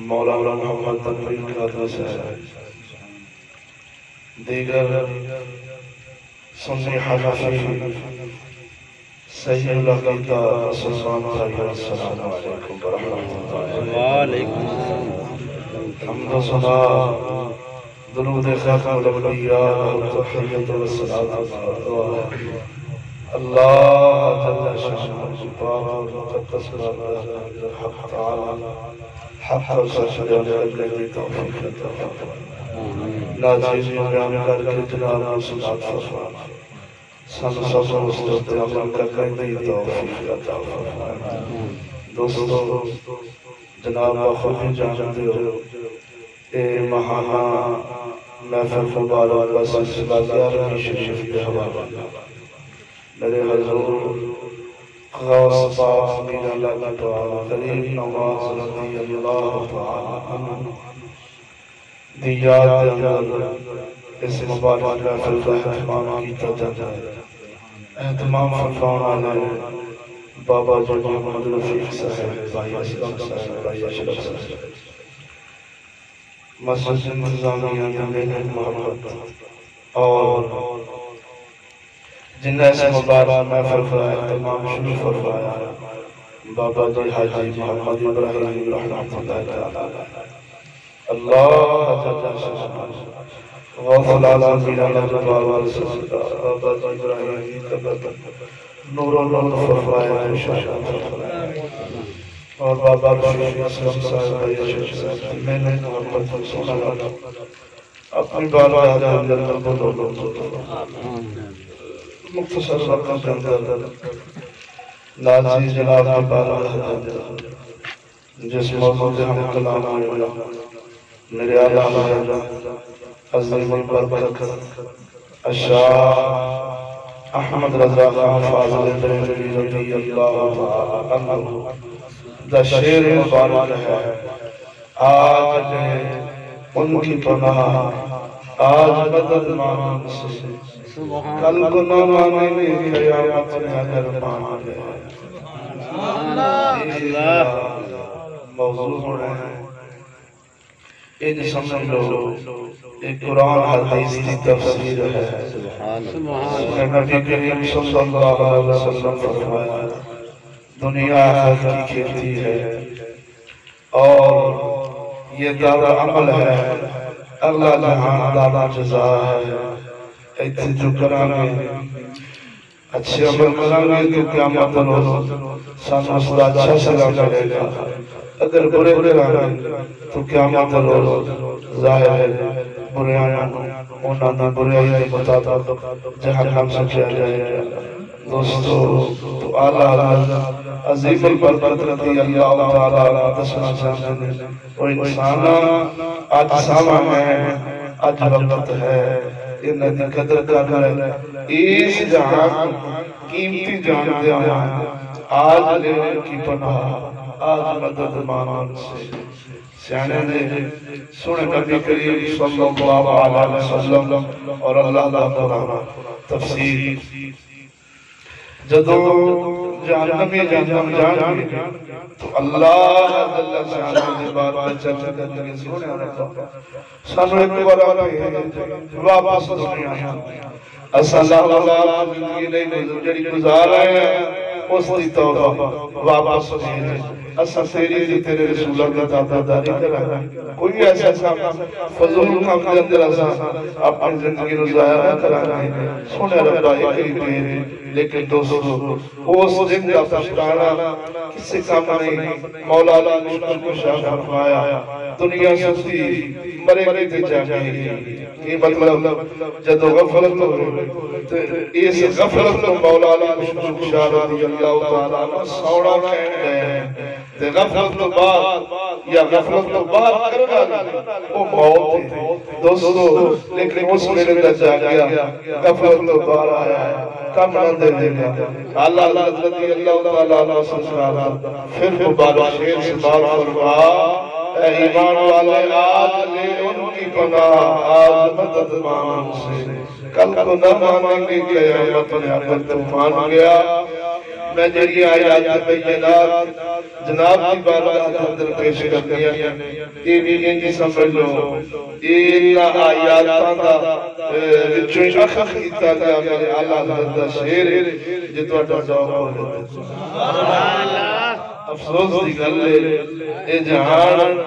مولانا محمد تنویر قادری صاحب دیگر سنی حنفی سید العقیدہ سلطان السلام علیکم ورحمۃ اللہ وعلیکم السلام حمد و ثنا درود خاتم الانبیاء والتحیۃ والصلاۃ اللہ جل شانہ پاک مقدس الحق تعالی حق سجدہ الذي توفیق عطا ناچیز بیان کر کے جناب صلوات فرما سن سب مستقبل عمل کرنے کی توفیق عطا فرما دوستو جناب خود جانتے ہو اے ماہانہ محفل مبارک کا سلسلہ 11ویں شریف کے حوالے میرے حضور غوث پاک میر اللہ تعالی قریب نواز رضی اللہ تعالی عنہ دیات اندر اس مبارک محفل کا اہتمام کیتا جاتا ہے اہتمام فرمانا ہے بابا جو محمد رفیق صاحب بھائی اسلام صاحب بھائی اشرف صاحب مسجد انتظامیہ میں محمد اور جن نے اس مبارک محفل کا اہتمام شروع فرمایا بابا جی حاجی محمد ابراہیم رحمۃ اللہ تعالی اللہ جل شانہ غوث العالم میرا جبار ورسول بابا جی ابراہیم قبر نور و نور فرمائے شان فرمائے اور بابا شیخ اسلم صاحب شیخ صاحب میں نے محمد رسول اللہ اپنی بارگاہ کے اندر بولو مختصر وقت کے اندر نازی جناب کی بارگاہ کے اندر جس موضوع سے ہم کلام آئے میرے آلہ عظیم البرکت الشاہ احمد رضا خان فاضل بریلوی رضی اللہ عنہ دا شیر مبارک ہے آج ان کی پناہ آج مدد مانگ سے کل کو نہ مانگے قیامت میں اگر مانگے موضوع ہے ان سمجھ لو ایک قرآن حدیث کی تفسیر ہے نبی کریم صلی اللہ علیہ وسلم فرمایا دنیا آخرت کی کھیتی ہے اور یہ دارا عمل ہے اگلا جہان دارا جزا ہے ایتھے جو کرانگے اچھے عمل کرانگے تو قیامت روز سانو صدا اچھا سلام ملے گا اگر برے کرانگے تو قیامت روز ظاہر ہے برے آنا انہوں نے برے آئی مطابق جہنم سے کیا جائے گا دوستو تو آلہ عظیم البرکت رضی اللہ تعالیٰ دسنا چاہتے ہیں وہ انسانا آج ساما ہے آج وقت ہے انہیں دی قدر کر رہے اس جہان قیمتی جان دے آیا آج لینے کی پناہ آج مدد مانان سے سیانے نے سنے نبی کریم صلی اللہ علیہ وسلم اور اللہ قرآن تفسیر جدو جہنمی جہنم جانگی تو اللہ جل شانہ نے بار چلنے کرنے سونے رکھا سانو ایک بار واپس دنیا اصلا اللہ زندگی نہیں جڑی گزار آئے ہیں اس دی توبہ واپس نہیں اصلا تیری دی تیرے رسولہ کا تابعداری کرا کوئی ایسا کام فضول کام کے اندر ایسا اپنی زندگی نو ضائع نہ کرانا ہے سونے ربا ایک ہی پیر لیکن دوستو اس دن کا پشتانا کسی کام نہیں مولا علی مشکل کو شاہ فرمایا دنیا سستی مرے تے جاگی یہ مطلب جدو غفلت ہو اس غفلت تو مولا علی مشکل کو شاہ رضی اللہ تعالیٰ سوڑا کہن گئے تے غفلت تو بعد یا غفلت تو بعد کرنا وہ موت ہے دوستو لیکن اس میرے اندر جا گیا غفلت تو بعد آیا ہے کم نہ دے گا اللہ رضی اللہ تعالیٰ عنہ سنسرا پھر مبارک شیر سے بات فرما اے ایمان والے آج لے ان کی پناہ آج مدد مان سے کل کو نہ مانیں گے قیامت میں اگر طوفان گیا میں جڑی آیات بینات جناب کی بارگاہ کے اندر پیش کرنی ہے یہ بھی انجی سمجھ لو یہ آیات دا وچوں اخخ کیتا گیا میرے اللہ دا شیر جتو اٹھا ذوق ہو لیتے افسوس دی گل ہے اے جہان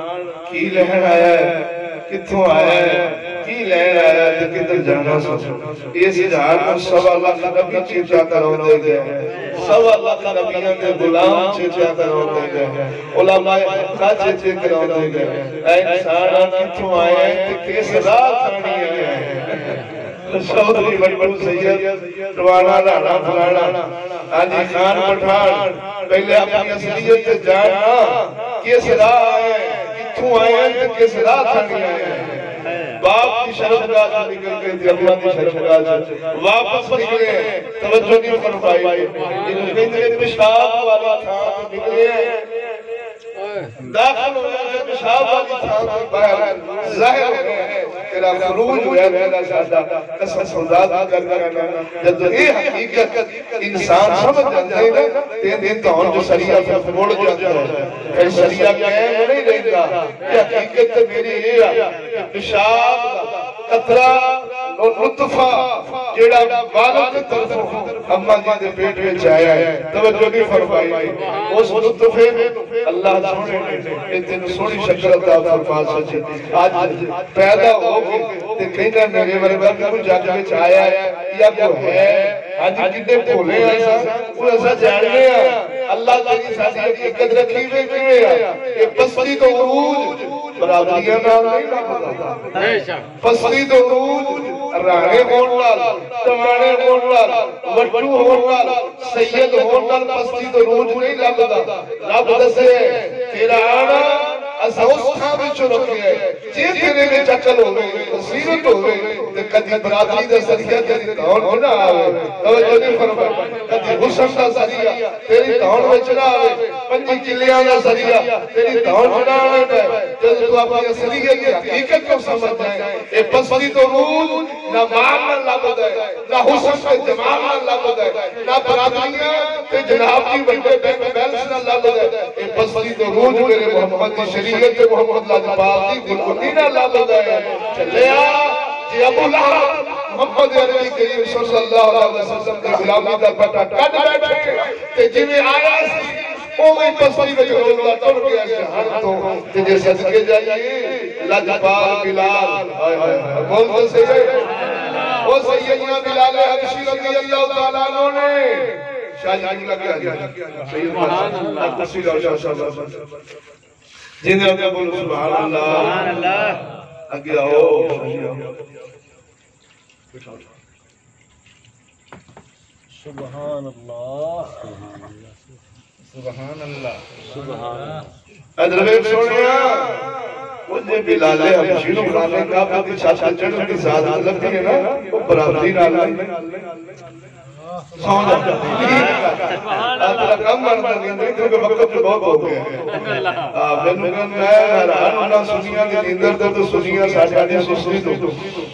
کی لہر آیا ہے کتھوں آیا ہے کی لہر آیا ہے کدھر جانا سوچو اس جہان میں سوا لاکھ نبی چیتا کرو دے گئے سوا لاکھ نبیوں دے غلام چیتا کرو دے گئے علماء حقہ چیتا کرو دے گئے اے انسانا کتھوں آئے ہیں کس راہ کھانی آئے ہیں شودری بڑھو سید روانا لانا فلانا آجی خان پٹھان پہلے اپنی اصلیت جاننا کس راہ آئے ہیں کتھوں آئے ہیں کس راہ کھانی آئے ہیں باپ کی شرفگاہ سے نکل گئے تھے اللہ کی شرفگاہ سے واپس نکلے توجہ نہیں فرمائی انہوں نے پیشاب والی تھا نکلے داخل ہو جائے پیشاب والی تھا باہر ظاہر ہو گئے تیرا خروج ہوا تیرا سادہ قسم خدا کر کرنا جب یہ حقیقت انسان سمجھ جاتے ہیں تین تو ہم جو شریعہ پر موڑ جاتا ہے پھر شریعہ قائم نہیں رہتا یہ حقیقت میری یہ ہے پیشاب قطرہ اور نطفہ جیڑا والد طرف اماں جی دے پیٹ میں چایا ہے توجہ نہیں فرمائی اس نطفے اللہ سونے نے اتنے سونی شکل عطا فرما سچے آج پیدا ہو گئے تے کہنا میرے ورگا کہ کوئی جگ میں چایا ہے یا کوئی ہے آج کتنے بھولے ہیں وہ ایسا جاننے ہیں اللہ تیری ساتھی حقیقت رکھی ہوئے کیوئے ہیں یہ پسلی تو عروج برادریاں نام نہیں پتا پسلی تو عروج رانے ہونڈال تمانے ہونڈال وٹو ہونڈال سید ہونڈال پسلی تو عروج نہیں لگتا رب دسے تیرا آنا اسا اس تھا بھی چھو رکھے ہیں جی تیرے میں چکل ہو گئے بصیرت ہو گئے تے کدی برادری دا سریعہ تیری دھون نہ آوے توجہ نہیں فرمائے کدی حسن دا سریعہ تیری دھون میں چلا آوے پنجی چلیاں دا سریعہ تیری دھون نہ آوے پہ جب تو اپنی سریعہ کی حقیقت کو سمجھ جائیں اے پسلی تو روز نہ مال نہ لگ دے نہ حسن پہ جمال نہ لگ دے نہ برادریاں تے جناب کی بڑے بیلس نہ لگ دے اے پسلی تو روز میرے محمد کی شریعت محمد لاجپال دی گلگنی نہ لگ دے چلے جی ابو لہب محمد عربی کریم صلی اللہ علیہ وسلم کے غلامی دا پٹا کٹ بیٹھے تے جی میں آیا سی او میں پسلی میں جو اللہ ٹوڑ گیا شہر تو تے جے صدقے جائیے لاجپال بلال بول تو صحیح وہ سیدنا بلال حبشی رضی اللہ تعالیٰ عنہ نے شاہ جی لگیا سبحان اللہ تفصیل اور شاہ جنہیں اپنے بولو سبحان اللہ آگے آؤ سبحان اللہ سبحان اللہ سبحان ادھر سونیا مجھے بلال حبشی نو خانے کا اپنی چھاچا چڑھن کی ذات لگتی ہے نا وہ برابری نہ سون جاتا ہے کم مرنا نہیں کیونکہ وقت جو بہت ہو گئے ہیں میں حیران ہونا سنیاں کی نیندر دے تو سنیاں ساڑھا نہیں سستی تو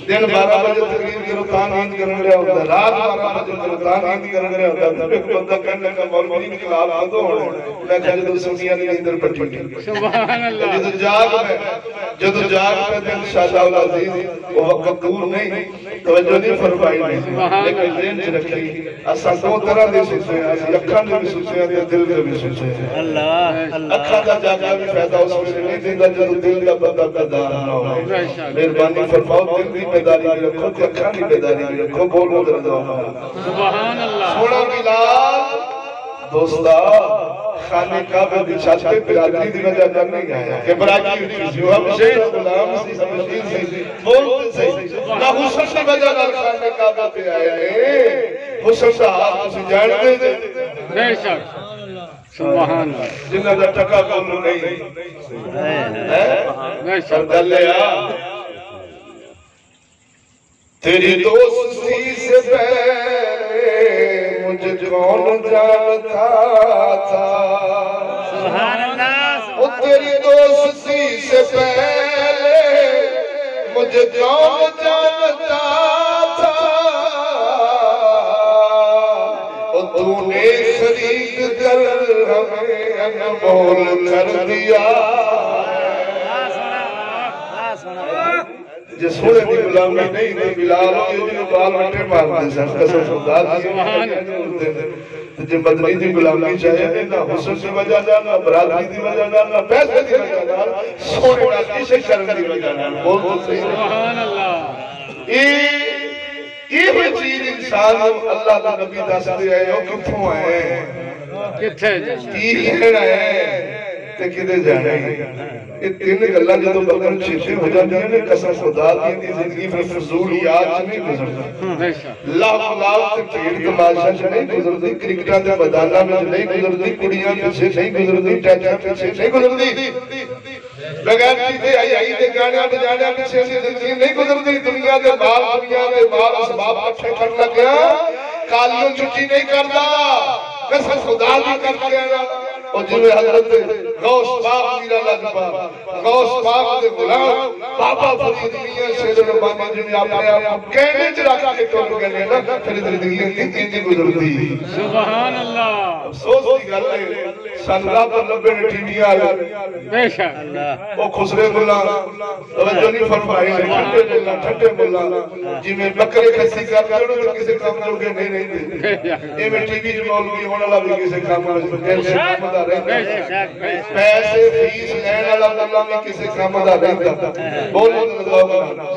دن 12 بجے تقریب کرو تاں نیند کرن لیا ہوتا ہے رات 12 بجے کرو تاں نیند کرن لیا ہوتا ہے ایک بندہ کہنے کا مولوی نہیں خلاف آدھو ہونے میں کہنے تو سنیاں کی نیندر پٹی گئی سبحان اللہ جدو جاگ میں دن شاہ العزیز وہ وقت دور نہیں توجہ نہیں فرمائی نہیں لیکن دین چ رکھی اساں دو طرح دے سوچے ہیں اساں اکھاں دے بھی سوچے ہیں دل دے بھی سوچے ہیں اللہ اکھاں دا جاگا بھی فائدہ اس میں نہیں دیندا جدوں دل دا بندہ بیدار نہ ہو مہربانی فرماؤ دل دی بیداری بھی رکھو تے اکھاں دی بیداری بھی رکھو بولو دردا سبحان اللہ سونا بلال دوستا خانے کعبہ دی چھت پہ برادری دی وجہ جان نہیں آیا کہ برادری جو ہم شیخ غلام سی سمجھین سی بولتے سی نہ حسن کی وجہ نال خانے کعبہ پہ آیا ہے حسن کا ہاتھ اسی جانتے دے بے شک سبحان اللہ جنہ دا ٹکا کولو نہیں بے شک دلیا تیری دوستی سے پہلے مجھے کون جانتا تھا سبحان اللہ وہ تیری دوستی سے پہلے مجھے کون جانتا تھا وہ تو نے خرید کر ہمیں انمول کر دیا جس سوڑے دی غلامی نہیں دی بلال ہوئی جو بال مٹے مارتے سن قسم خدا دی جن بدنی دی غلامی چاہیے نہیں نہ حسن دی وجہ نہ برادری دی وجہ نہ پیسے دی وجہ نہ سوڑے نہ کسی شرم دی وجہ نہ بول تو صحیح سبحان اللہ یہ ہوئی چیز انسان اللہ کا نبی دس دیا ہے وہ کتھوں آئے کتھے کی ہے تے کدے جانے یہ تین گلہ جدو بکر چھتے ہو جاتے ہیں قسم خدا دی زندگی میں فضولیات نہیں گزرتا لاکھ کھیل تماشا سے نہیں گزرتی کرکٹاں دے میداناں میں نہیں گزرتی کڑیاں پیچھے نہیں گزرتی ٹیچاں پیچھے نہیں گزرتی بغیر چیزیں آئی دے گانے بجانے پیچھے زندگی نہیں گزرتی دنیا دے مال اسباب اچھے کر لگیا کالیوں چھٹی نہیں کرتا قسم خدا دی کر لگیا اور جنہیں حضرت غوث پاک میرا لاجپال غوث پاک دے غلام بابا فرید میاں شیر ربانی جنہیں اپنے آپ کہنے چرا کے توڑ گئے نا پھر زندگی انتی گزرتی سبحان اللہ افسوس کی گل ہے سنگا پر لبے نے ٹی وی آئے بے شک اللہ وہ خسرے ملا توجہ نہیں فرمائی ٹھنڈے ملا جی میں بکرے کسی کر کرو تو کسی کام جوگے نہیں دے یہ میں ٹی وی جو مولوی ہونے والا بھی کسی کام دا رہتا پیسے فیس لین والا اللہ میں کسی کام دا رہتا بولو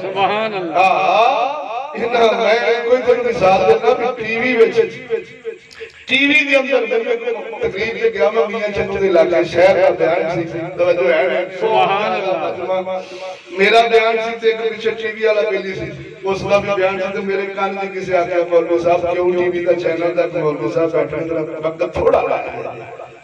سبحان اللہ میں کوئی تک مثال دینا بھی ٹی وی ٹی وی دی اندر تقریب کے گیا میں میاں چنو دے علاقے شہر کا بیان سی توجہ ہے سبحان اللہ میرا بیان سی تے ایک پیچھے ٹی وی والا بیلی سی اس کا بھی بیان سی تے میرے کان میں کسی آگیا مولوی صاحب کیوں ٹی وی کا چینل تک مولوی صاحب بیٹھے وقت تھوڑا لایا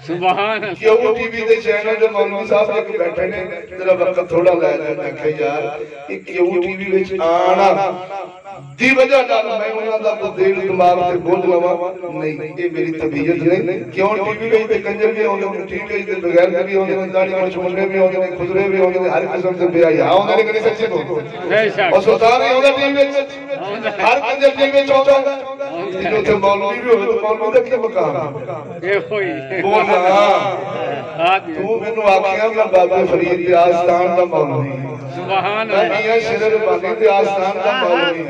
سبحان اللہ کیوں ٹی وی دے چینل جو مولوی صاحب ایک بیٹھے نے ذرا وقت تھوڑا لایا میں کہ یار یہ کیوں ٹی وی وچ آنا دی وجہ نال میں انہاں دا کو دل دماغ تے بوجھ لواں نہیں یہ میری طبیعت نہیں کیوں ٹی وی وچ تے کنجر بھی ہوندے نے ٹی وی وچ تے بغیر بھی ہوندے نے داڑھی مچ منڈے بھی ہوندے نے خضرے بھی ہوندے نے ہر قسم دے بے حیا ہوندے نے کدی سچی بول بے شک اور سلطان ہی ہوندا ٹی وی وچ ہر کنجر ٹی وی وچ ہوندا جو تے مولوی بھی ہوے تو مولوی دا کیا مقام ہے یہ ہوئی بولنا تو مینوں آکھیا میں بابا فرید دے آستان دا مولوی سبحان میں اللہ میاں شیر ربانی دے آستان دا مولوی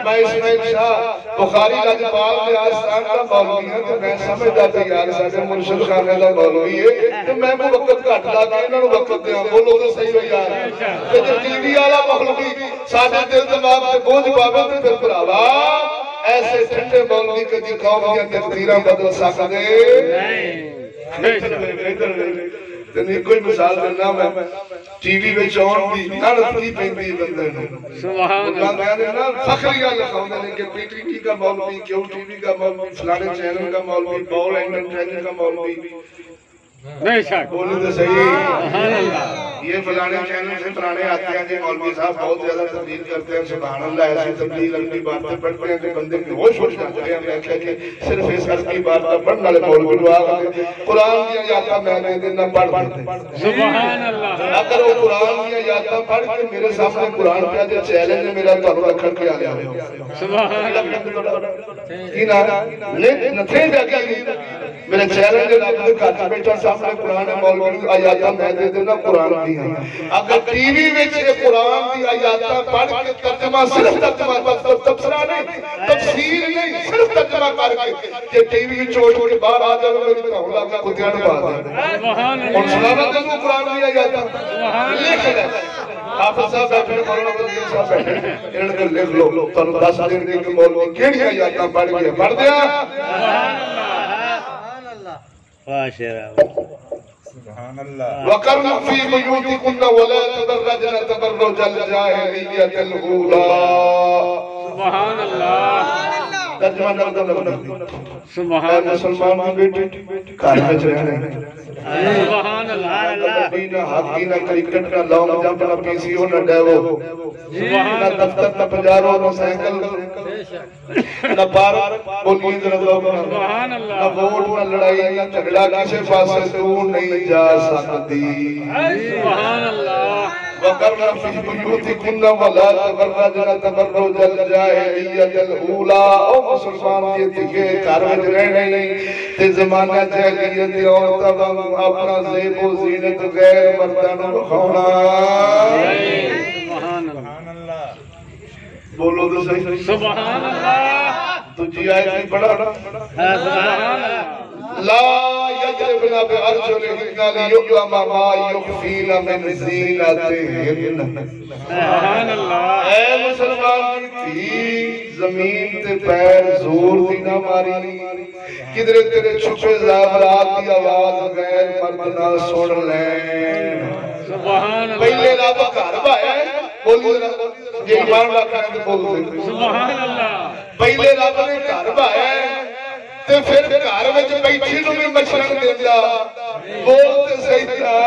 میں اسماعیل شاہ بخاری لاجپال دے آستان دا مولوی ہوں تو میں سمجھدا تے یار ساڈے مرشد خانے دا مولوی ہے تو میں کو وقت گھٹ لا کے انہاں نوں وقت دیاں بولو تو صحیح ہو یار تے جو ٹی وی والا مولوی ساڈے دل دماغ تے بوجھ پاوے تے پھر بھراوا ایسے ٹھنڈے مولوی کدی قوم دیاں تقدیراں بدل سکدے نہیں بے شک نہیں کوئی مثال دینا میں ٹی وی وچ آن دی نڑت نہیں پیندی بندے نوں سبحان اللہ میں نے نا فخری گل کہندے نے کہ پی ٹی وی کا مولوی کیو ٹی وی کا مولوی فلانے چینل کا مولوی بال اینڈ ٹریننگ کا مولوی بے شک بولو تو صحیح سبحان اللہ یہ فلانے چینل سے فلانے آتے ہیں جی مولوی صاحب بہت زیادہ تبلیغ کرتے ہیں سبحان اللہ ایسی تبلیغ اپنی باتیں پڑھتے ہیں کہ بندے کی ہوش اٹھ جاتے ہیں میں کہا کہ صرف اس حد کی بات کا پڑھنے والے مولوی دعا کرتے قرآن کی آیاتاں میں نے دن نہ پڑھ دیتے سبحان اللہ اگر وہ قرآن کی آیاتاں پڑھ کے میرے سامنے قرآن پہ جو چیلنج ہے میرا تو رکھن کے آیا ہو سبحان اللہ کی نا نتھے جاگی میرے چیلنج رب دے گھر بیٹھا سامنے قرآن مولوی آیاتاں میں دے دینا قرآن دی ہیں اگر ٹی وی وچ قرآن دی آیاتاں پڑھ کے ترجمہ صرف ترجمہ تفسیر نہیں تفسیر نہیں صرف ترجمہ کر کے کہ ٹی وی چھوڑ کے باہر آ جاوے میری تو اللہ کا کتیاں پا دے سبحان اور اللہ سلامت ہے قرآن دی آیاتاں لکھ لے حافظ صاحب بیٹھے مولانا تقدیر صاحب بیٹھے انہوں نے لکھ لو تانوں دس دن دی کہ مولوی کیڑی آیاتاں پڑھ کے پڑھ دیا سبحان اللہ وَقَرْنَ فِي بُيُوتِكُنَّ وَلَا تَبَرَّجْنَ تَبَرُّجَ الْجَاهِلِيَّةِ الْأُولَىٰ سبحان اللہ ترجمہ نہ سبحان مسلمان کی بیٹی گھر وچ رہنا سبحان اللہ کبڈی نہ ہاکی نہ کرکٹ نہ لانگ جمپ نہ پی سی او نہ ڈیو نہ دفتر نہ پجارو نہ سائیکل نہ پارک بولی سبحان اللہ نہ ووٹ نہ لڑائی نہ جھگڑا کسی پاسے تو نہیں جا سکتی سبحان اللہ وَقَرْنَ فِي بُيُوتِكُنَّ وَلَا تَبَرَّجْنَ تَبَرُّجَ الْجَاهِلِيَّةِ الْأُولَىٰ او مسلمان یہ تھے گھر وچ رہنے تے زمانہ جاہلیت دی عورتاں اپنا زیب و زینت غیر مرداں نوں دکھاونا سبحان اللہ بولو تو صحیح سبحان اللہ تجھی آیت پڑھا سبحان اللہ لا يجربن بأرجلهن ليعلم ما يخفين من زينتهن سبحان اللہ اے مسلمان کی زمین تے پیر زور دی نہ ماری کدھر تیرے چھپے زیورات دی آواز غیر مرد نہ سن لین سبحان اللہ پہلے رب گھر بایا ہے بولی جی ایمان رکھنا ہے تو بول دے سبحان اللہ پہلے رب نے گھر بایا ہے تے پھر گھر وچ بیٹھی نوں بھی مشرق دیندا بول تے صحیح تھا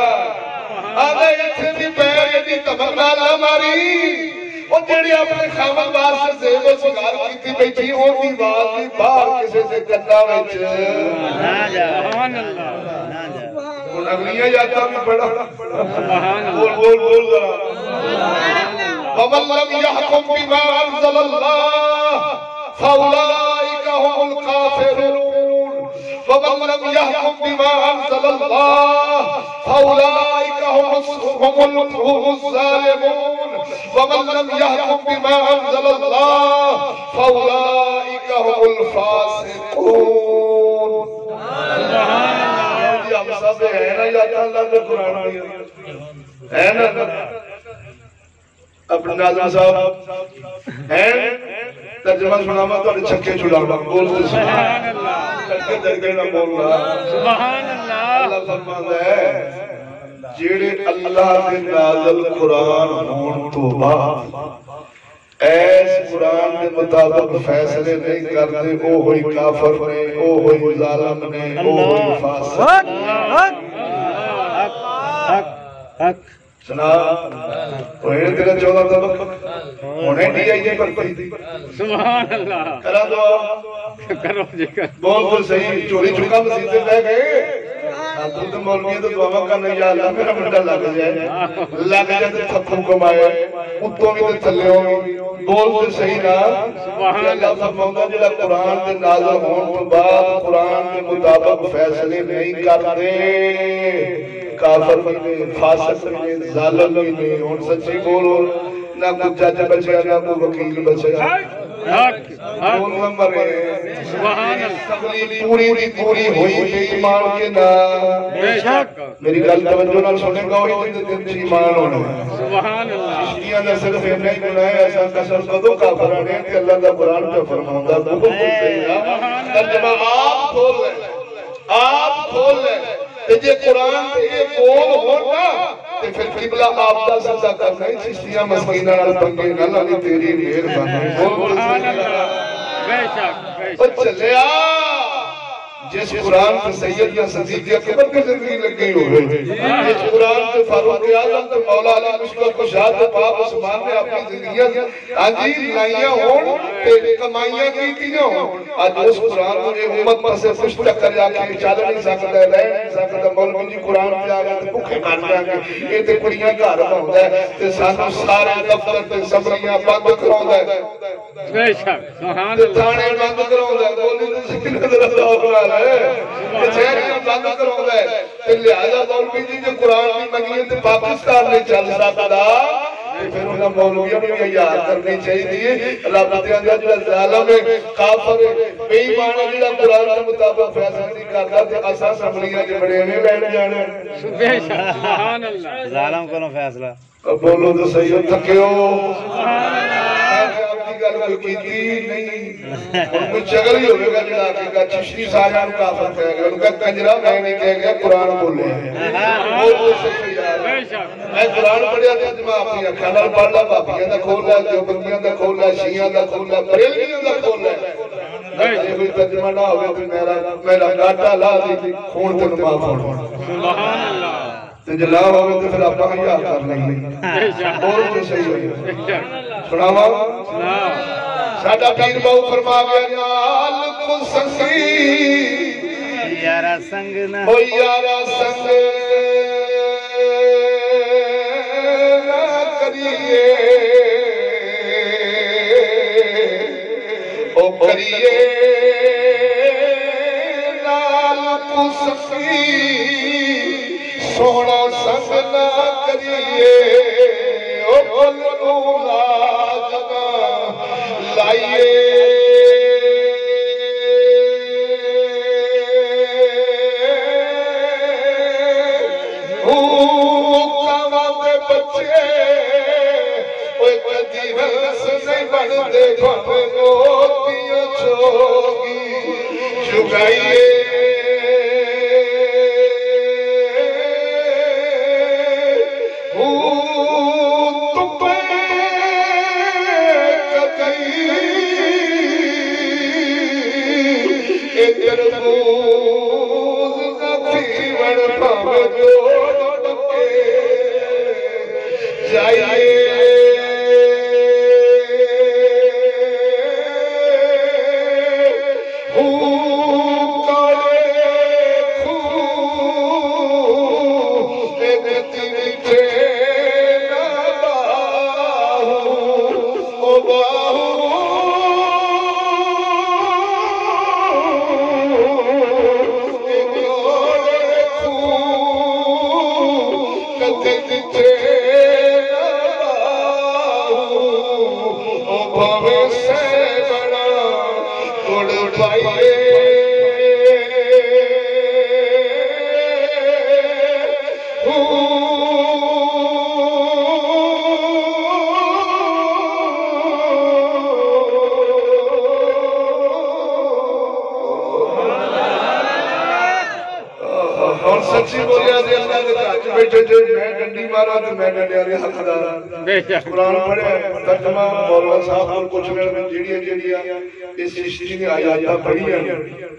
آدھے ایتھے دی پیر دی تمنا نہ ماری او جڑی اپنے خاوند واسطے زیب و سنگار کیتی بیٹھی او دی آواز بھی باہر کسے سے کنا وچ نہ جا سبحان اللہ نہ جا ہن اگلیاں یاداں بھی پڑھا سبحان اللہ بول ذرا وَمَن لَّمْ يَحْكُم بِمَا أَنزَلَ اللَّهُ فَأُولَٰئِكَ هُمُ الْكَافِرُونَ وَمَن لَّمْ يَحْكُم بِمَا أَنزَلَ اللَّهُ فَأُولَٰئِكَ هُمُ الظَّالِمُونَ وَمَن لَّمْ يَحْكُم بِمَا أَنزَلَ اللَّهُ فَأُولَٰئِكَ هُمُ الْفَاسِقُونَ یہ ہم سب ہے نا یا اللہ کے قرآن ہے نا اپنے ناظم صاحب ہیں ترجمہ سناما تو چھکے چھڑاما بولتے سبحان اللہ چھکے درگے نہ بولنا سبحان اللہ اللہ فرماتا ہے جیڑے اللہ کے نازل قرآن ہون تو بعد ایس قرآن کے مطابق فیصلے نہیں کرتے او ہوئی کافر نے او ہوئی ظالم نے او ہوئی فاسق حق سنا انہیں تیرا 14 طبق انہیں ڈی آئی جی پڑھتی سبحان اللہ کرا دعا کرو جی کر بول تو صحیح چوری چکا مسیحتے لے گئے تو تو مولوی تو دعا کرنا یا اللہ میرا منڈا لگ جائے تو تھپوں کمائے اتوں بھی تو تھلے ہوں بول تو صحیح نا کہ اللہ فرماؤں جڑا قرآن دے نازل ہون تو بعد قرآن کے مطابق فیصلے نہیں کرتے کافر بھی نہیں فاسق بھی نہیں ظالم بھی نہیں اور سچی بولو نہ کوئی جج بچیا نہ کوئی وکیل بچیا بول نمبر ہے پوری دی پوری ہوئی بے ایمان کے نام میری گل توجہ نہ سنے گا وہی دن سے ایمان ہونا ہے چشتیاں نہ صرف نہیں گناہ ایسا قسم قدو کافرانے کہ اللہ دا قرآن پہ فرماؤں گا بہت صحیح ہے ترجمہ آپ کھول لیں جے قرآن تے یہ بول ہونا تے پھر قبلہ آپ دا سزا کرنا ہے چشتیاں مسکینہ نال پنگے نہ لانی تیری مہر بانی بول چلے جس قرآن تے سیدنا صدیق اکبر کی زندگی لگ گئی ہوئے جس قرآن تے فاروق اعظم تے مولا علی مشکل کشاد تے پاک عثمان نے اپنی زندگیاں عجیب لائیاں ہون تے کمائیاں کیتیاں ہون آج اس قرآن کو یہ امت پر سے خوش ٹکر جا کے چال نہیں سکتا ہے رہ نہیں سکتا مولوی جی قرآن پہ آگئے تے بھوکے کھان جائیں گے یہ تے کڑیاں گھر ہوتا ہے تے سانو سارے دفتر تے سبریاں بند کراؤں ہے تے تھانے بند کراؤں ہے بولی تے سکینہ درست ہوگا ہے چہریاں بند کرو گئے کہ لہذا مولوی جی جو قرآن کی منگی ہے پاکستان میں چل سکتا پھر انہاں مولویوں نے یہ یاد کرنی چاہیے اللہ بتیاں جو ظالم ہے کافر ہے بے ایمان ہے جو قرآن کے مطابق فیصلہ نہیں کرتا تے اساں اسمبلیاں جو بڑے میں بیٹھ جانا سبحان اللہ ظالم کو فیصلہ بولو تو صحیح ہو تھکیو سبحان اللہ گل کوئی کی نہیں کوئی چگل ہی ہوگا جڑا کہ چشتی سارے کافر کہہ گئے ان کا کنجرا میں نہیں کہہ گیا قرآن بولے بولو صحیح یار میں قرآن پڑھیا ترجمہ اپنی اکھاں نال پڑھ لا بابیاں دا کھول لا دیوبندیاں دا کھول لا شیعیاں دا کھول لا بریلویاں دا کھول لا کوئی ترجمہ نہ ہوئے تو میرا گاٹا لا دی خون تے معاف ہونا سبحان اللہ تے جناب ہوئے تو پھر آپ حیا کر لیں بولو تو صحیح ہوئی سناوا ساڈا پیر بہو فرما گیا نال کو سنگی یارا سنگ نہ او یارا سنگ نہ کریے او کریے نال کو سنگی سونا سنگ نہ کریے او کلو لاجنا لائیے کعوہ دے بچے اوہ کدی ہنس نہیں بڑھتے بھاوے موتیاں چھوگی چگائیے پائیے اور سچی بولیا دے اللہ کے گھر بیٹھے جو میں ڈنڈی مارا تو میں ڈنڈیا دے حقدار قرآن پڑھے ترجمہ مولانا صاحب کو کچھ میں جیڑیاں اس چشتی نے آیاتاں پڑھی ہیں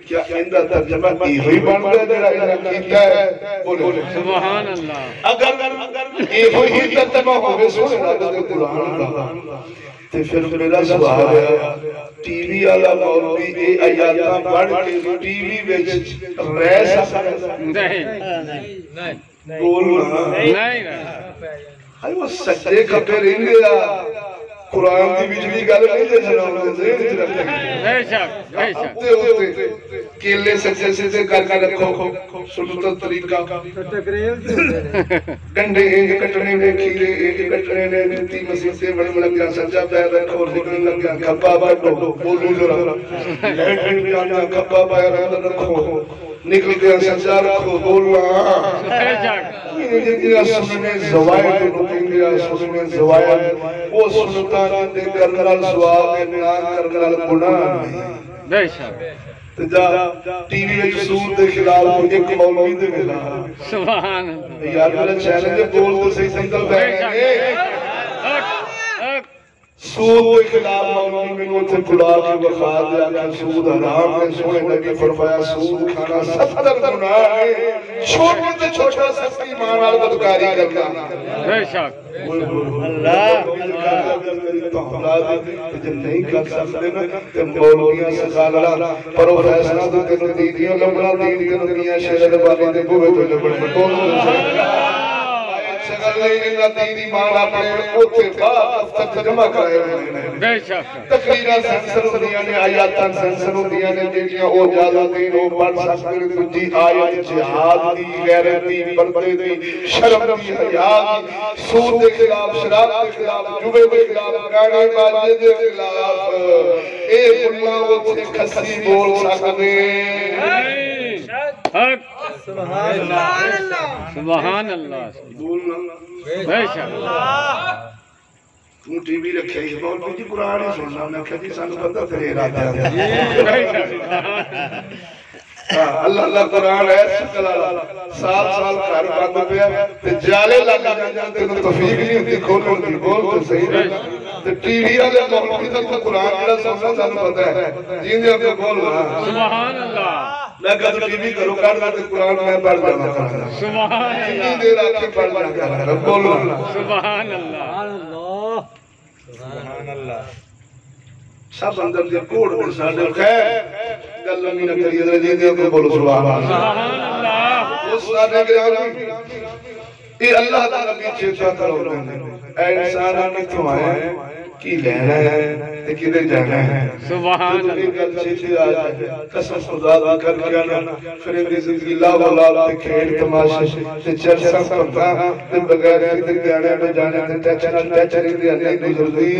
کیا اندہ ترجمہ کی ہوئی بن گیا جڑا انہاں کیتا ہے بولے سبحان اللہ اگر یہ ہوئی ترجمہ ہوئے سونے لگا دے قرآن کا تے پھر میرا سوال ہے ٹی وی والا مولوی اے آیاتاں پڑھ کے ٹی وی وچ رہ سکتا نہیں بولنا نہیں ہائی وہ سجدے کھپے رہیں گے قرآن دی بجلی گل نہیں دے سنا ذہن وچ رکھیں بے شک بے شک ہوتے کیلے سچے سچے کر کے رکھو سنت طریقہ ڈنڈے انج کٹنے نے کھیرے انج کٹنے نے جوتی مسیح سے بڑھ لگا سجا پیر رکھو نکلنے لگا کھپا پڑھو بولو ذرا لیٹن بھی آنا کھپا پیر رکھو نکل گیا سجا رکھو بولنا بے شک سننے زوائد نکلیا سننے زوائد وہ سنتا جندے کرنال سواب نان کرنال گناہ بے شک جا ٹی وی وچ سود دے خلاف ایک مولوی دے خلاف سبحان اللہ یار میرا چیلنج بول تو صحیح سنگل بے پہ شک سود کے خلاف مولوی میں نوچے کھلا کی وفا دیا کہ سود حرام ہے سونے نبی فرمایا سود کھانا 70 گناہ ہے چھوٹی سے چھوٹا سستی مانا بدکاری کرنا بے شک اللہ جب نہیں کر سکتے نا تو مولویاں سکالا پروفیسرہ تو تینوں دیدیوں لبنا دیدیوں دنیا شہر والی دے بوئے تو لبنا بولو شکل نہیں دیدی مانا پڑے اوٹھے باپ تک جمع کرائے ہوئے بے شک تقریرہ سنسر ہوندیاں نے آیاتاں سنسر ہوندیاں نے جیڑیاں او جادہ دین او پڑھ سکتے تجھی آیت جہاد دی غیرت دی پردے دی شرم دی حیاء دی سود دے خلاف شراب دے خلاف جوے دے خلاف گانے باجے دے خلاف اے اللہ وہ تھے کھسی بول سکتے حق سبحان اللہ سبحان اللہ بے شک تو ٹی وی رکھے ہی بہت بھی قرآن ہی سننا میں کہا جی سانو پتہ تیرے ارادہ ہے اللہ اللہ قرآن ہے شکل اللہ سال سال کار بند پیا تے جالے لگا جانتے تو توفیق نہیں ہوتی کھولن دی بول تو صحیح رہا تے ٹی وی والے مولوی تک تو قرآن جڑا سننا سانو پتہ ہے جیندے اپ بول سبحان اللہ میں کہا تو ٹی وی کرو کر دے قرآن میں پڑھ جانا کرنا سبحان اللہ دیر آکے پڑھ جانا کرنا بولو سبحان اللہ سبحان اللہ سب اندر دے کوڑ میں ساڑھے خیر گل امینہ کریے در جیدے کو بولو سبحان اللہ اس ساڑھے گرامی اے اللہ تعالیٰ بھی چیتا کرو اے انسانہ کی تو آئے کی لینا ہے تے کدے جانا ہے سبحان اللہ گل چیتے آ جائے قسم خدا دا کر کے آنا پھر دی زندگی لا والا تے کھیڑ تماشے تے چرسا پردہ تے بغیر فکر جانے تے جانے تے ٹیچر دی نہیں گزردی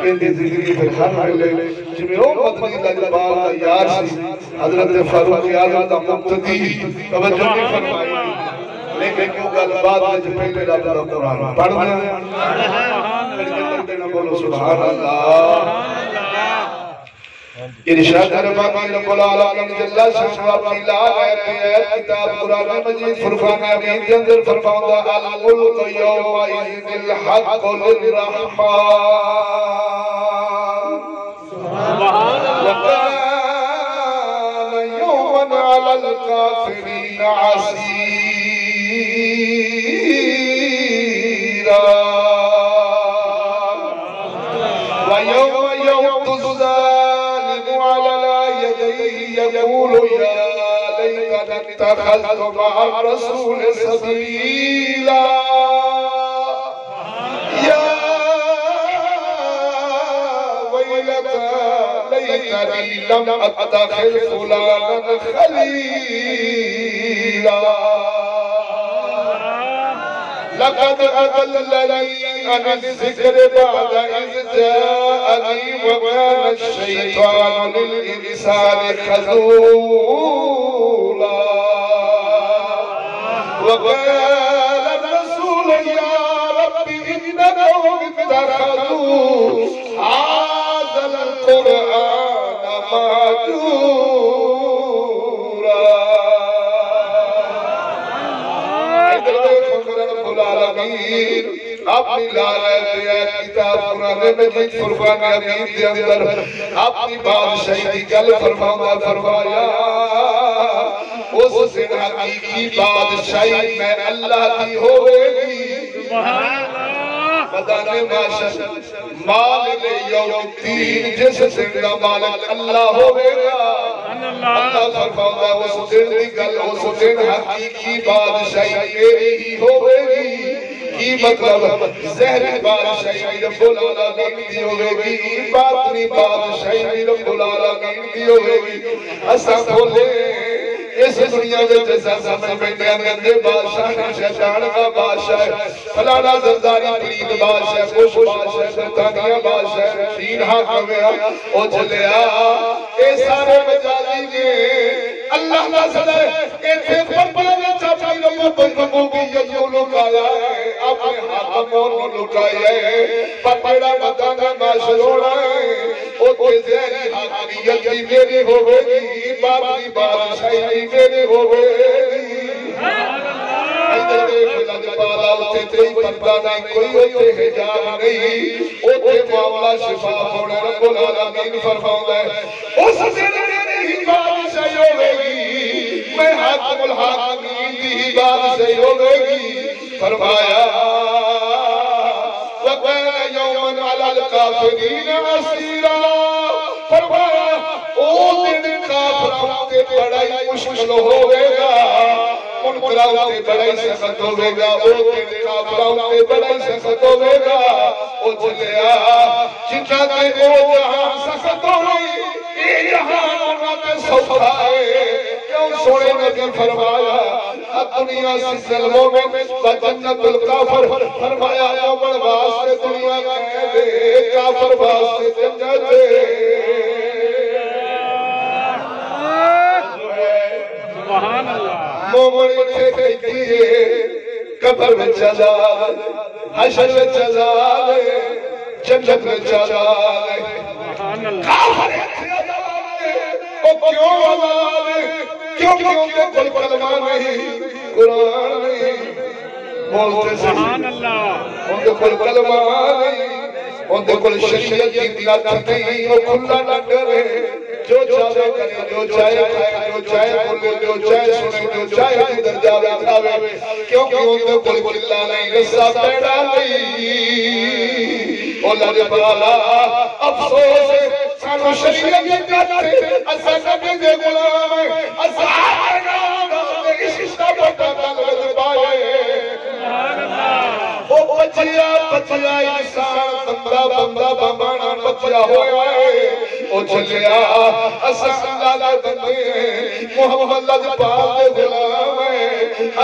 ان دی زندگی پھر ہر ملے جمیں او مدنی لجبال کا یار سی حضرت فاروق اعظم دا مقتدی توجہ نہیں فرمائی لیکن کیوں گل بات میں پہلے رب دا قرآن پڑھ دیں بولو سبحان اللہ ارشاد فرماتا رب العالمین جل شانہ اپنی لا ہے کتاب قرآن مجید فرقان حمید کے اندر فرماتا الملک یومئذ الحق للرحمن سبحان اللہ یوما علی الکافرین عسیرا ويوم يعض الظالم على يديه يقول يا ليتني اتخذت مع الرسول سبيلا يا ويلتى ليتني لم اتخذ فلانا خليلا لقد أضلني عن الذكر بعد إذ جاءني وكان الشيطان للإنسان خذولا وقال الرسول يا رب إن قوم اتخذوا هذا القرآن مهجورا. رب العالمین اپنی لعنت کتاب قرآن مجید فرقان حمید دے اندر اپنی بادشاہی دی گل فرمایا اس دن حقیقی بادشاہی میں اللہ کی ہوئے گی. مدان معاشر مالک یوم الدین جس دن کا مالک اللہ ہوئے گا. اللہ فرماتا اس دن دی گل اس دن حقیقی بادشاہی میری ہی ہوئے گی. کی مطلب زہری بادشاہی رب العالمین دی ہوئے گی, باطنی بادشاہی رب العالمین دی ہوئے گی. اساں بولے اس دنیا میں جیسا سمجھ بیٹھے گندے بادشاہ شیطان کا بادشاہ فلانا زرداری پرید بادشاہ خوش بادشاہ برطانیہ بادشاہ شین حاکم ہے او چلیا اے سارے مجازی نے اللہ کا صدر ایتھے فرمانے چاپی رب بگوگی یجو لکایا ہے اپنے حاکموں نے لکایا ہے پپڑا مدانہ معاشروڑا ہے او تے زہری حاکمیت بھی میری ہوئے گی, باطنی بادشاہی میرے ہوئے گی. ایدر دیکھ لجبالا ہوتے تیئی پردہ نہیں کوئی ہوتے حجاب نہیں ہوتے معاملہ شفاف ہونے رب العالمین فرماؤں ہے اس دن میری ہی بادشاہی ہوئے گی, میں حاکم الحاکمین دی ہی بادشاہی ہوئے گی. فرمایا وَقَيْنَ يَوْمًا عَلَى الْكَافِرِينَ عَسِيرًا. فرمایا او دن کافروں تے بڑائی مشکل ہوئے گا, منکروں تے بڑائی سخت ہوئے گا. او دن کافروں تے بڑائی سخت ہوئے گا. او چلیا جنہاں تے او جہاں سخت ہوئی اے جہاں انہاں تے سوکھا ہے. کیوں سوڑے نبی فرمایا دنیا سے ظلموں میں بجنت الکافر فرمایا یوم واسطے دنیا کہہ دے کافر واسطے جنت دے. سبحان اللہ. مومن اٹھے کہتی ہے قبر میں چلا حشر میں چلا جنت میں چلا کافر اٹھے او کیوں آوالے کیوں کوئی کلمہ نہیں قرآن نہیں بولتے سبحان اللہ. ان کے کوئی کلمہ نہیں, ان کے کوئی شریعت کی اطلاعات نہیں, وہ کھلا نہ ڈرے جو چاہے کرے جو چاہے کھائے جو چاہے بولے جو چاہے سنے جو چاہے جدر جاوے کھاوے کیونکہ ان کے کوئی کھلا نہیں رسا پیڑا نہیں. اولا جبالا افسوس ہے سانو شریعت کی اطلاعات اسا نبی دے غلام اسا آئینا دے اشتہ بٹا دلد پائے. وہ بچیا انسان بندہ بمانا بچیا ہویا ہے. او چلیا اسا اللہ بندے محمد پاک دے غلام ہے.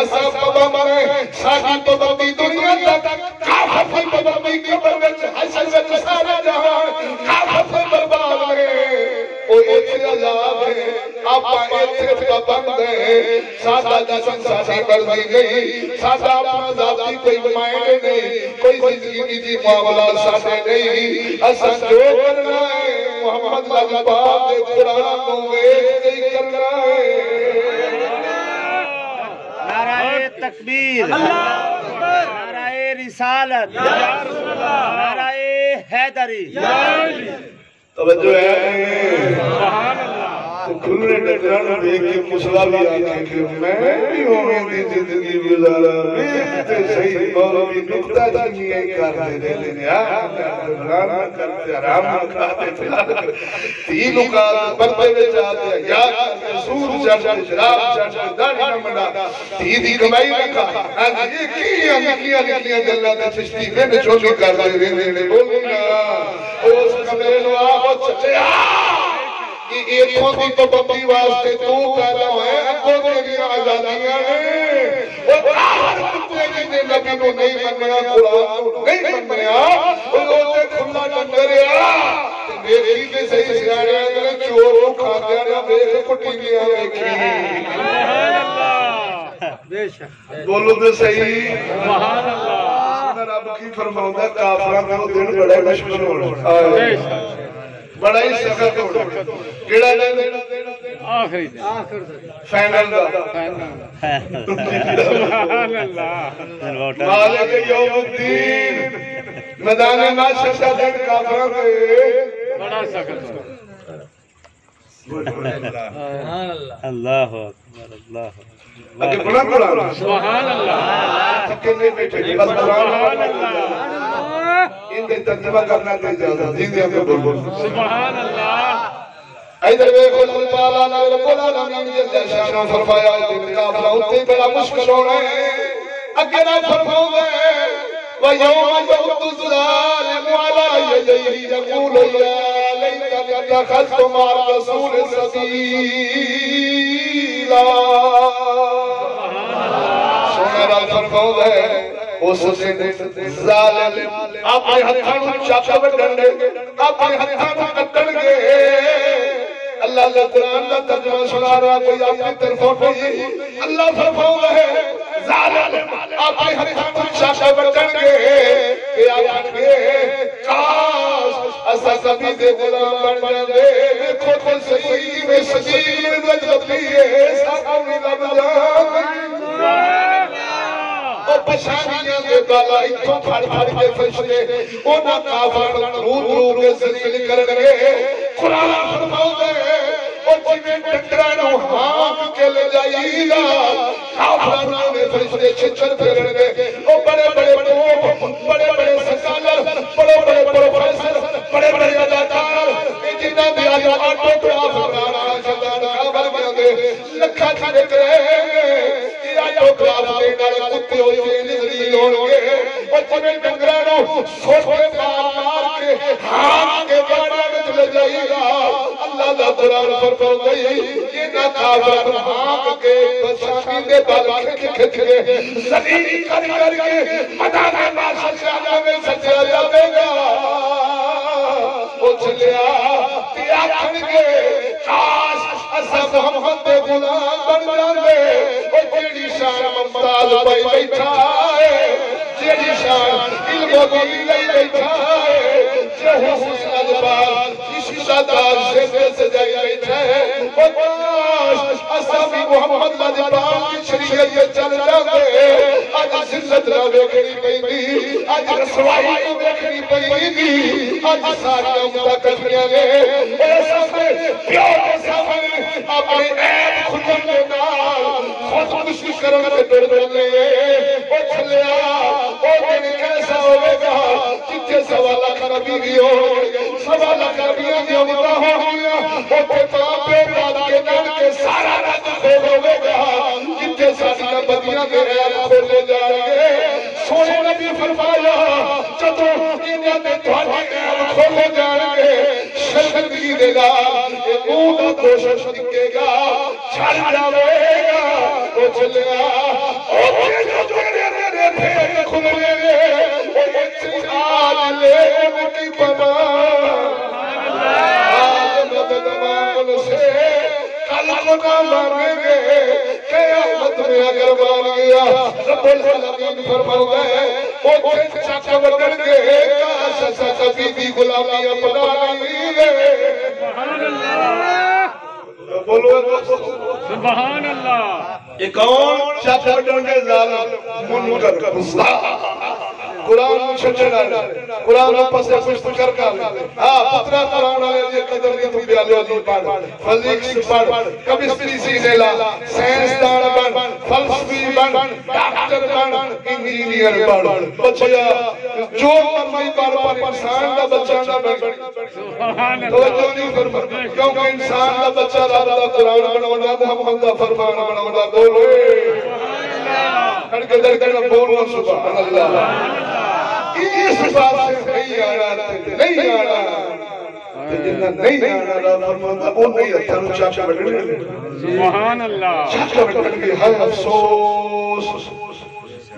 اسا پابندے ساڈی پابندی دنیا تک کافر پابندی قبر وچ حشر وچ سارا جہان کافر برباد ہے. او ایتھے عذاب ہے آپا ایتھے پابند ہے. سادہ جسم ساسی مرضی نہیں, سادہ اپنا ذاتی کوئی مائنڈ نہیں, کوئی زندگی جی معاملہ سادے نہیں. اسا جو کرنا ہے محمد لگباب دے قرآن کو ویسے ہی کرنا ہے. نعرہ تکبیر, نعرہ رسالت, نعرہ حیدری. توجہ ہے سبحان اللہ. تو کھلنے ڈکران دیکھ کے مسئلہ بھی آنکھیں کہ میں بھی ہوئیں دی زندگی گزارا میرے صحیح مولوی نکتہ جنگی کر دے لینے آن کرتے حرام کھاتے تین اوقات بندے میں جاتے یا سور چڑھتے شراب چڑھتے داڑھی نہ منڈا تیدی کمائی میں کھا یہ کیا گلہ دے چشتی میں چھوٹی کر دے لینے بولنا اس کمیلو آہو چلے ایتھوں دی پابندی واسطے تو پیدا ہوئے اگوں تیریاں آزادیاں نے وہ کافر کتے جی نبی نو نہیں منیا قرآن نو نہیں منیا وہ تے کھلا ڈنگریا میری تے صحیح سیاڑے اندر چور نو کھا دیا نا ویکھ کٹیلیاں ویکھی سبحان اللہ بے شک بولو تے صحیح سبحان اللہ رب کی فرماؤندا کافراں دا دن بڑا مشکل ہونا بے شک بڑا ہی سخت ہونا کیڑا دن آخری دن فائنل دا سبحان اللہ مالک یوم الدین میدان محشر دا دن کافراں دے بڑا سخت سبحان اللہ اللہ اکبر اللہ اگے بڑا قرآن سبحان اللہ تھکے نہیں بیٹھے بس قرآن ان دے ترجمہ کرنا تے اجازت جی دے بول سبحان اللہ ادھر دیکھو اللہ تعالی نے رب العالمین جل شانہ فرمایا دن کافر اتے بڑا مشکل ہونا ہے اگے نہ فرماؤ گے وَيَوْمَ يَعُضُّ الظَّالِمُ عَلَىٰ يَدَيْهِ يَقُولُ يَا لَيْتَنِي اتَّخَذْتُ مَعَ الرَّسُولِ سَبِيلًا سونا رب فرماؤ گے اس دن ظالم اپنے ہتھاں چاک وڈن گے اپنے ہتھاں کٹن گے اللہ اللہ قرآن کا ترجمہ سنا رہا کوئی اپنی طرفوں نہیں اللہ فرماؤ گے ظالم اپنے ہتھاں چاک وڈن گے کہ آپن گے کاش اسا کبھی دے غلام بن جاندے دیکھو تو صحیح میں سجیر وجبی ہے ساکو نہیں لب جان اور پشانیاں دے بالا اتھوں پھڑ پھڑ کے فرشتے اونا کافر رو رو کے ذلیل کر گئے قرآن فرماؤ گے اور جیویں ڈنگرانوں ہانک کے لے جائیے گا کافرانوں نے فرشتے چھچر پھرن گے اور بڑے بڑے پوپ بڑے بڑے سکالر بڑے بڑے پروفیسر بڑے بڑے اداکار جنہاں بھی آج آٹوگراف رانا شدان خبر بندے لکھا چھڑے کرے آٹوگراف دینا کتے ہوئے نظری ہوئے اور جنہیں ڈنگرانوں سوٹے مار کے ہاں کے بانا میں چلے جائے گا اللہ دا قرآن فرماؤ گئی یہ نہ کافر ہاں کے بشانی دے بال کھچ کے زلیل کر کے مدانے ماشا شاہدہ میں سچا جاوے گا وہ چلیا پیا کھن کے کاش اسا محمد دے غلام بن جاندے اور جیڑی شان ممتاز بھائی بیٹھا ہے جیڑی شان علم و دین لئی بیٹھا ہے جو حسن اجبال عشق دادار سے جائی بیٹھا ہے اور کاش اسا بھی محمد اجبال کی شریعت میں چل جاندے آج زلت نہ دیکھنی پئی آج رسوائی نہ دیکھنی پئی آج ساری امتہ کٹھیاں نے ایسا میں پیو کے سامنے اپنے عیب کھجن کے نال خودکشی کرنے کے ڈر بلے او چھلیا او دن کیسا ہوئے گا جتے سوالہ کربی بھی ہوئے سوالہ کربی بھی ہوئے او پیتا پیتا کے دن کے سارا رد کھول ہوئے گا جتے ساری بدیاں کے عیب کھولے جائے سونے نبی فرمایا جدو انہیں دے دھوانے عیب کھولے جائے شرمندگی دے گا یہ مودا کوشش دکھے گا چھل جاوے گا وہ چلیا اور جو تیرے پھیر کھلے گے وہ یہ آج لے ان کی پما آج مدد مانگل سے کل کو نہ مانگیں گے قیامت میں اگر مان گیا رب العالمین فرماؤ گے وہ چاک وڈن گے کاش اسا کبھی بھی غلامی اپنا نہیں گے سبحان اللہ بولو سبحان اللہ یہ کون چاک وڈن گے ظالم منکر گستاخ قرآن چھچڑا قرآن پس پشت کر پترہ قرآن آئے یہ قدر نہیں تو بیالوجی پڑھ فزیکس پڑھ کیمسٹری سیکھلا سائنسدان بن فلسفی بن ڈاکٹر بن انجینئر بن بچیا جو مرضی پڑھ پر انسان کا بچہ نہ بن سبحان توجہ نہیں فرما کیونکہ انسان کا بچہ رب کا قرآن بناونا محمد کا فرمان بناونا بولو کڑکے در کڑکے بولو سبحان اللہ اس بات سے نہیں آنا جنہ نہیں آنا اللہ فرماتا وہ نہیں اتھانو چاچا بڑھنے سبحان اللہ چاچا بڑھنے گے ہائے افسوس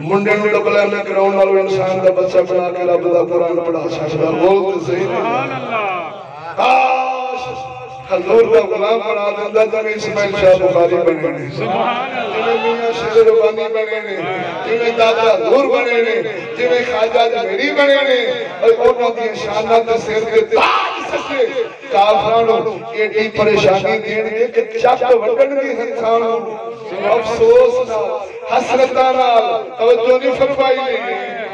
منڈے نو لبلا میں کراؤن والو انسان دا بچہ بنا کے رب دا قرآن پڑھا سکتا بولتے صحیح سبحان اللہ کاش حضور دا غلام بنا دیندہ جنہیں اسماعیل شاہ بخاری بنے نے سبحان اللہ جنہیں میاں شیر ربانی بنے نے جنہیں دادا حضور بنے نے جنہیں خواجہ جمیری بنے نے اور انہوں دی شانہ تے سیر دے تاج سکے کافرانوں یہ دی پریشانی دین گے کہ چاک وڈن گے انسانوں افسوس نہ حسرتانا توجہ نہیں فرمائی نہیں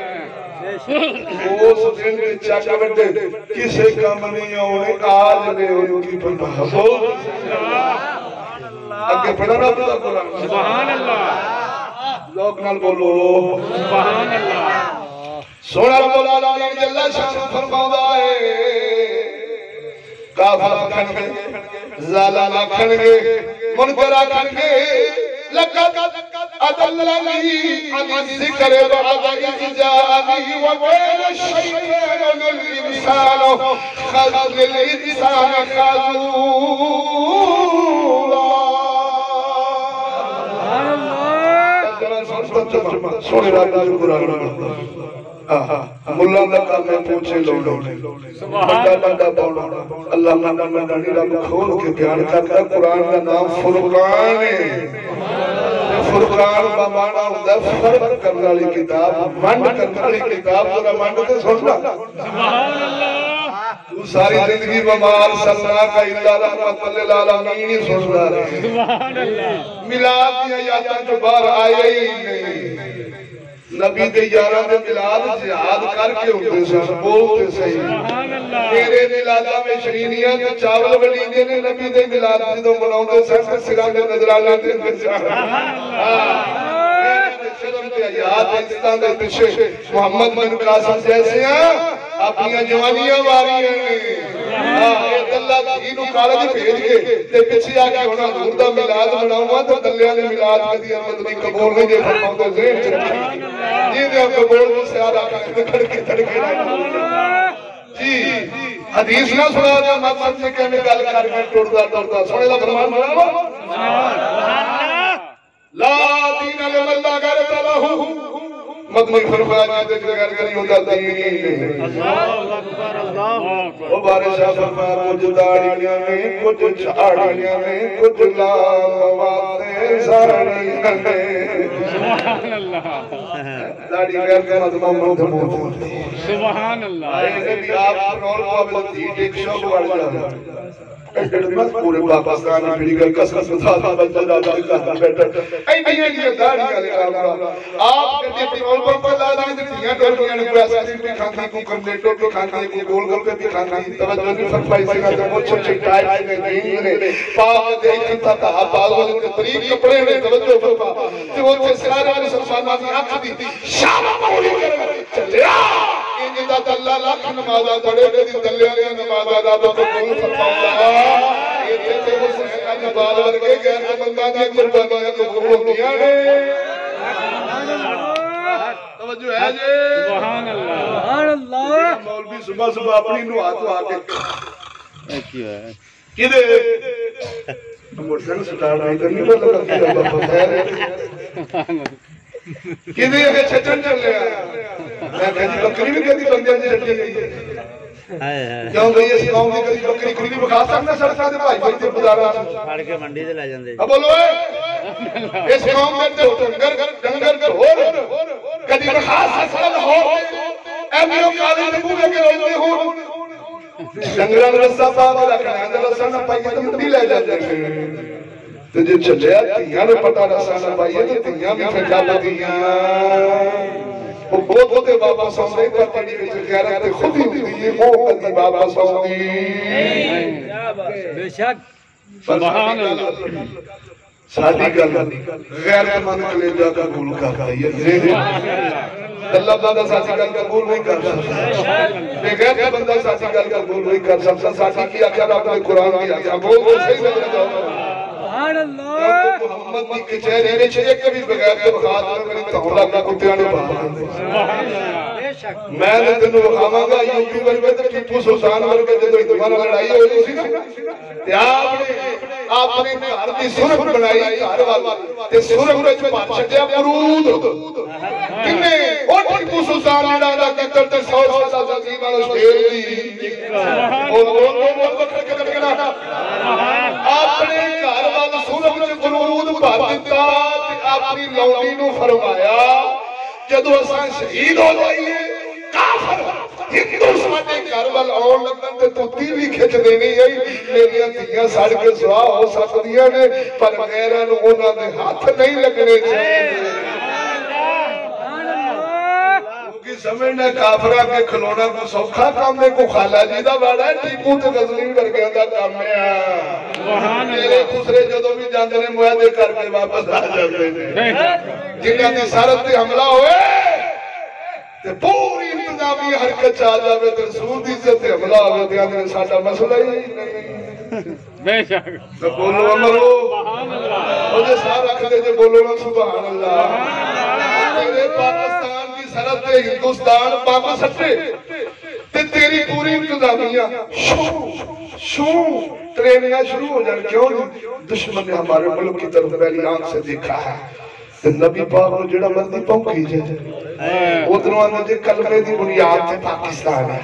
اس دن کے چاچا بڑے کسے کام نہیں ہونے آج نے ان کی پناہ بول اگے پڑھنا پڑھا قرآن سبحان اللہ لوگ نال بولو سبحان اللہ سونا رب العالمین جللہ شان فرماؤں ہے کافر کھن گے ظالم کھن گے منکر کھن گے لقد أضلني عن الذكر بعد إذ جاءني وكان الشيطان للإنسان خذولا سونے راجہ قرآن ملہ لکا میں پوچھے لوڑے بڑا بڑا بوڑا اللہ مانا میں نانی رب کھول کے بیان کرتا قرآن کا نام فرقان ہے فرقان کا معنی ہوتا ہے فرق کرنے والی کتاب منڈ کرنے والی کتاب ذرا منڈ تے سننا سبحان اللہ تو ساری زندگی ممار صلنا کا اللہ رحمت للعالمین ہی سننا رہے سبحان اللہ ملاد کی آیاتاں جو بار آئے ہی نہیں نبی دے یارہ دے ملاد جہاد کر کے ہوتے سن بولتے صحیح میرے ملادہ میں شرینیاں تے چاول ولیدے نے نبی دے ملاد جدوں مناؤں دے سن سران دے نظرانہ دے شرم تے آیات انسان دے پچھے محمد بن قاسم جیسے ہیں اپنی جوانیاں واری ہیں اللہ دینو کالج بھیج کے تے پچھے آکے ہونا حضور دا ملاد مناؤں تو دلیاں نے ملاد کدی احمد نہیں قبول نہیں دے فرماؤں دے ذہن چکے یہ دے قبول میں سے آدھا کھڑ کے جی حدیث نہ سنا دیا مقصد سے کہ ہمیں گل کر کے ٹوڑتا سنے دا فرمان بنا لا دین لمن غیر تعالی مدنی فرمایا جائے کہ غیر کری ہوتا دین اللہ اکبر اللہ اکبر وہ بارشاہ فرمایا کچھ داڑیاں میں کچھ چھاڑیاں میں کچھ لامواتے ساڑیاں میں سبحان اللہ داڑی غیر کا مدمہ مدمہ سبحان اللہ ایسے بھی آپ پرور کو اب تیٹ ایک شوق بڑھ جاتا پورے پاکستان میں بھیڑی گئی کس مساتا بچہ جاتا ہے بیٹھا ایڈی داڑیاں لکھا رہا آپ کہتے پٹرول پمپ پر لادا میں دنیا ڈولیا نے کوئی ایسکریم بھی کھاندی کو کرنیٹو بھی کھاندی کو گول گل کے بھی کھاندی توجہ نہیں فرمائی سے کہتے ہیں مجھے چھے ٹائٹ نے دین نے پاک دیکھتا تھا باغ والے کے طریق کپڑے نے توجہ فرما کہ وہ چھے سارے مسلمان کی آنکھ دی شامہ پوری کرنے چلیا انجدہ اللہ لاکھ نمازہ پڑے گی دلیاں نے نمازہ دادوں کو قبول فرماؤں یہ تھے وہ سہنہ نبال ورگے گئر کے بندہ دیا قربانیاں قبول ہوتیاں نے توجہ ہے جی سبحان اللہ مولوی صبح صبح اپنی نوع تو آگے کی دے مرسل سٹار نہیں کرنی پر لگا کہ اللہ بخیر ہے کی دے یہ چھچن چل لیا میں کہتی بکری بھی کہتی بندیاں جی چھچن گئی ہے کیوں گئی اس قوم نے کہتی بکری کھلی بخا سکتا سڑکا دے بھائی بھائی تے بزارا پھاڑ کے منڈی سے لے جاندے اب بولو اے اس قوم میں ڈنگر ڈھور کدی بخا سکتا ہو اے میرے کالے تے بوے کے روتے ہو ڈنگران رسا پاک رکھنا ہے رسا نہ پائیے تو منڈی لے جاتے ہیں تو جو چلے تیاں نے پتا رسا نہ پائیے تو تیاں بھی پھٹا دیاں وہ بہت ہوتے واپس آؤں پر پڑی بچے کہہ رہے تھے خود ہی دیئے وہ کدی واپس آؤں بے شک سبحان اللہ سادی گل غیر من کلیجہ کا گل کرتا ہے اللہ بندہ ساتھی گل قبول نہیں کر سکتا بغیر کا بندہ ساتھی گل قبول نہیں کر سکتا ساتھی کی آخر آپ نے قرآن کی آخر بول صحیح لگ رہا سبحان اللہ محمد کی کچھے رہنے چھے کبھی بغیر کے بخات میں توڑا کا کتیاں نے باہر سبحان اللہ میں نے تینوں بخاواں گا یوپی ورگے تے ٹیپو سلطان ورگے جدوں ہندوؤں نال لڑائی ہوئی سی تے آپ نے گھر دی سرخ بنائی گھر والا تے سرخ وچ پا چھڈیا پرود کنے او ٹیپو سلطان جڑا دا کتر تے 100 سال دا زمین والا شیر دی او وقت کڈنا اپنے گھر والا سرخ وچ پرود بھر دتا تے اپنی لونڈی نو فرمایا جدو اساں شہید ہو جائیے کافر ہندو ساڈے گھر وال آن لگن تے تو تیوی کھچ دینی ہے میریاں دھیاں سڑ کے سوا ہو سکدیاں نے پر غیراں نوں انہاں دے ہاتھ نہیں لگنے چاہیے کیونکہ سمجھنا کافراں کے کھلونا کو سوکھا کام ہے کو خالہ جی دا باڑا ہے ٹیپو تے غزنی ورگیاں دا کام ہے میرے خسرے جدوں بھی جاندے نے معاہدے کر کے واپس آ جاندے نے جنہاں دی سرحد تے حملہ ہوئے تے پوری انتظامی حرکت آ جاوے تے رسول دی عزت تے حملہ ہوئے تے آندے ساڈا مسئلہ ہی نہیں بے شک تو بولو امرو سبحان اللہ او جے سارا رکھ دے جے بولو نا سبحان اللہ تیرے پاکستان کی سرحد تے ہندوستان پاک سٹے تے تیری پوری انتظامیہ شو ٹرینیاں شروع ہو جائیں کیوں نہیں دشمن نے ہمارے ملک کی طرف پہلی آنکھ سے دیکھا ہے نبی پاک کو جڑا مردی پہنکی جائے ادھروں آنے جے کلمے دی بنیاد تے پاکستان ہے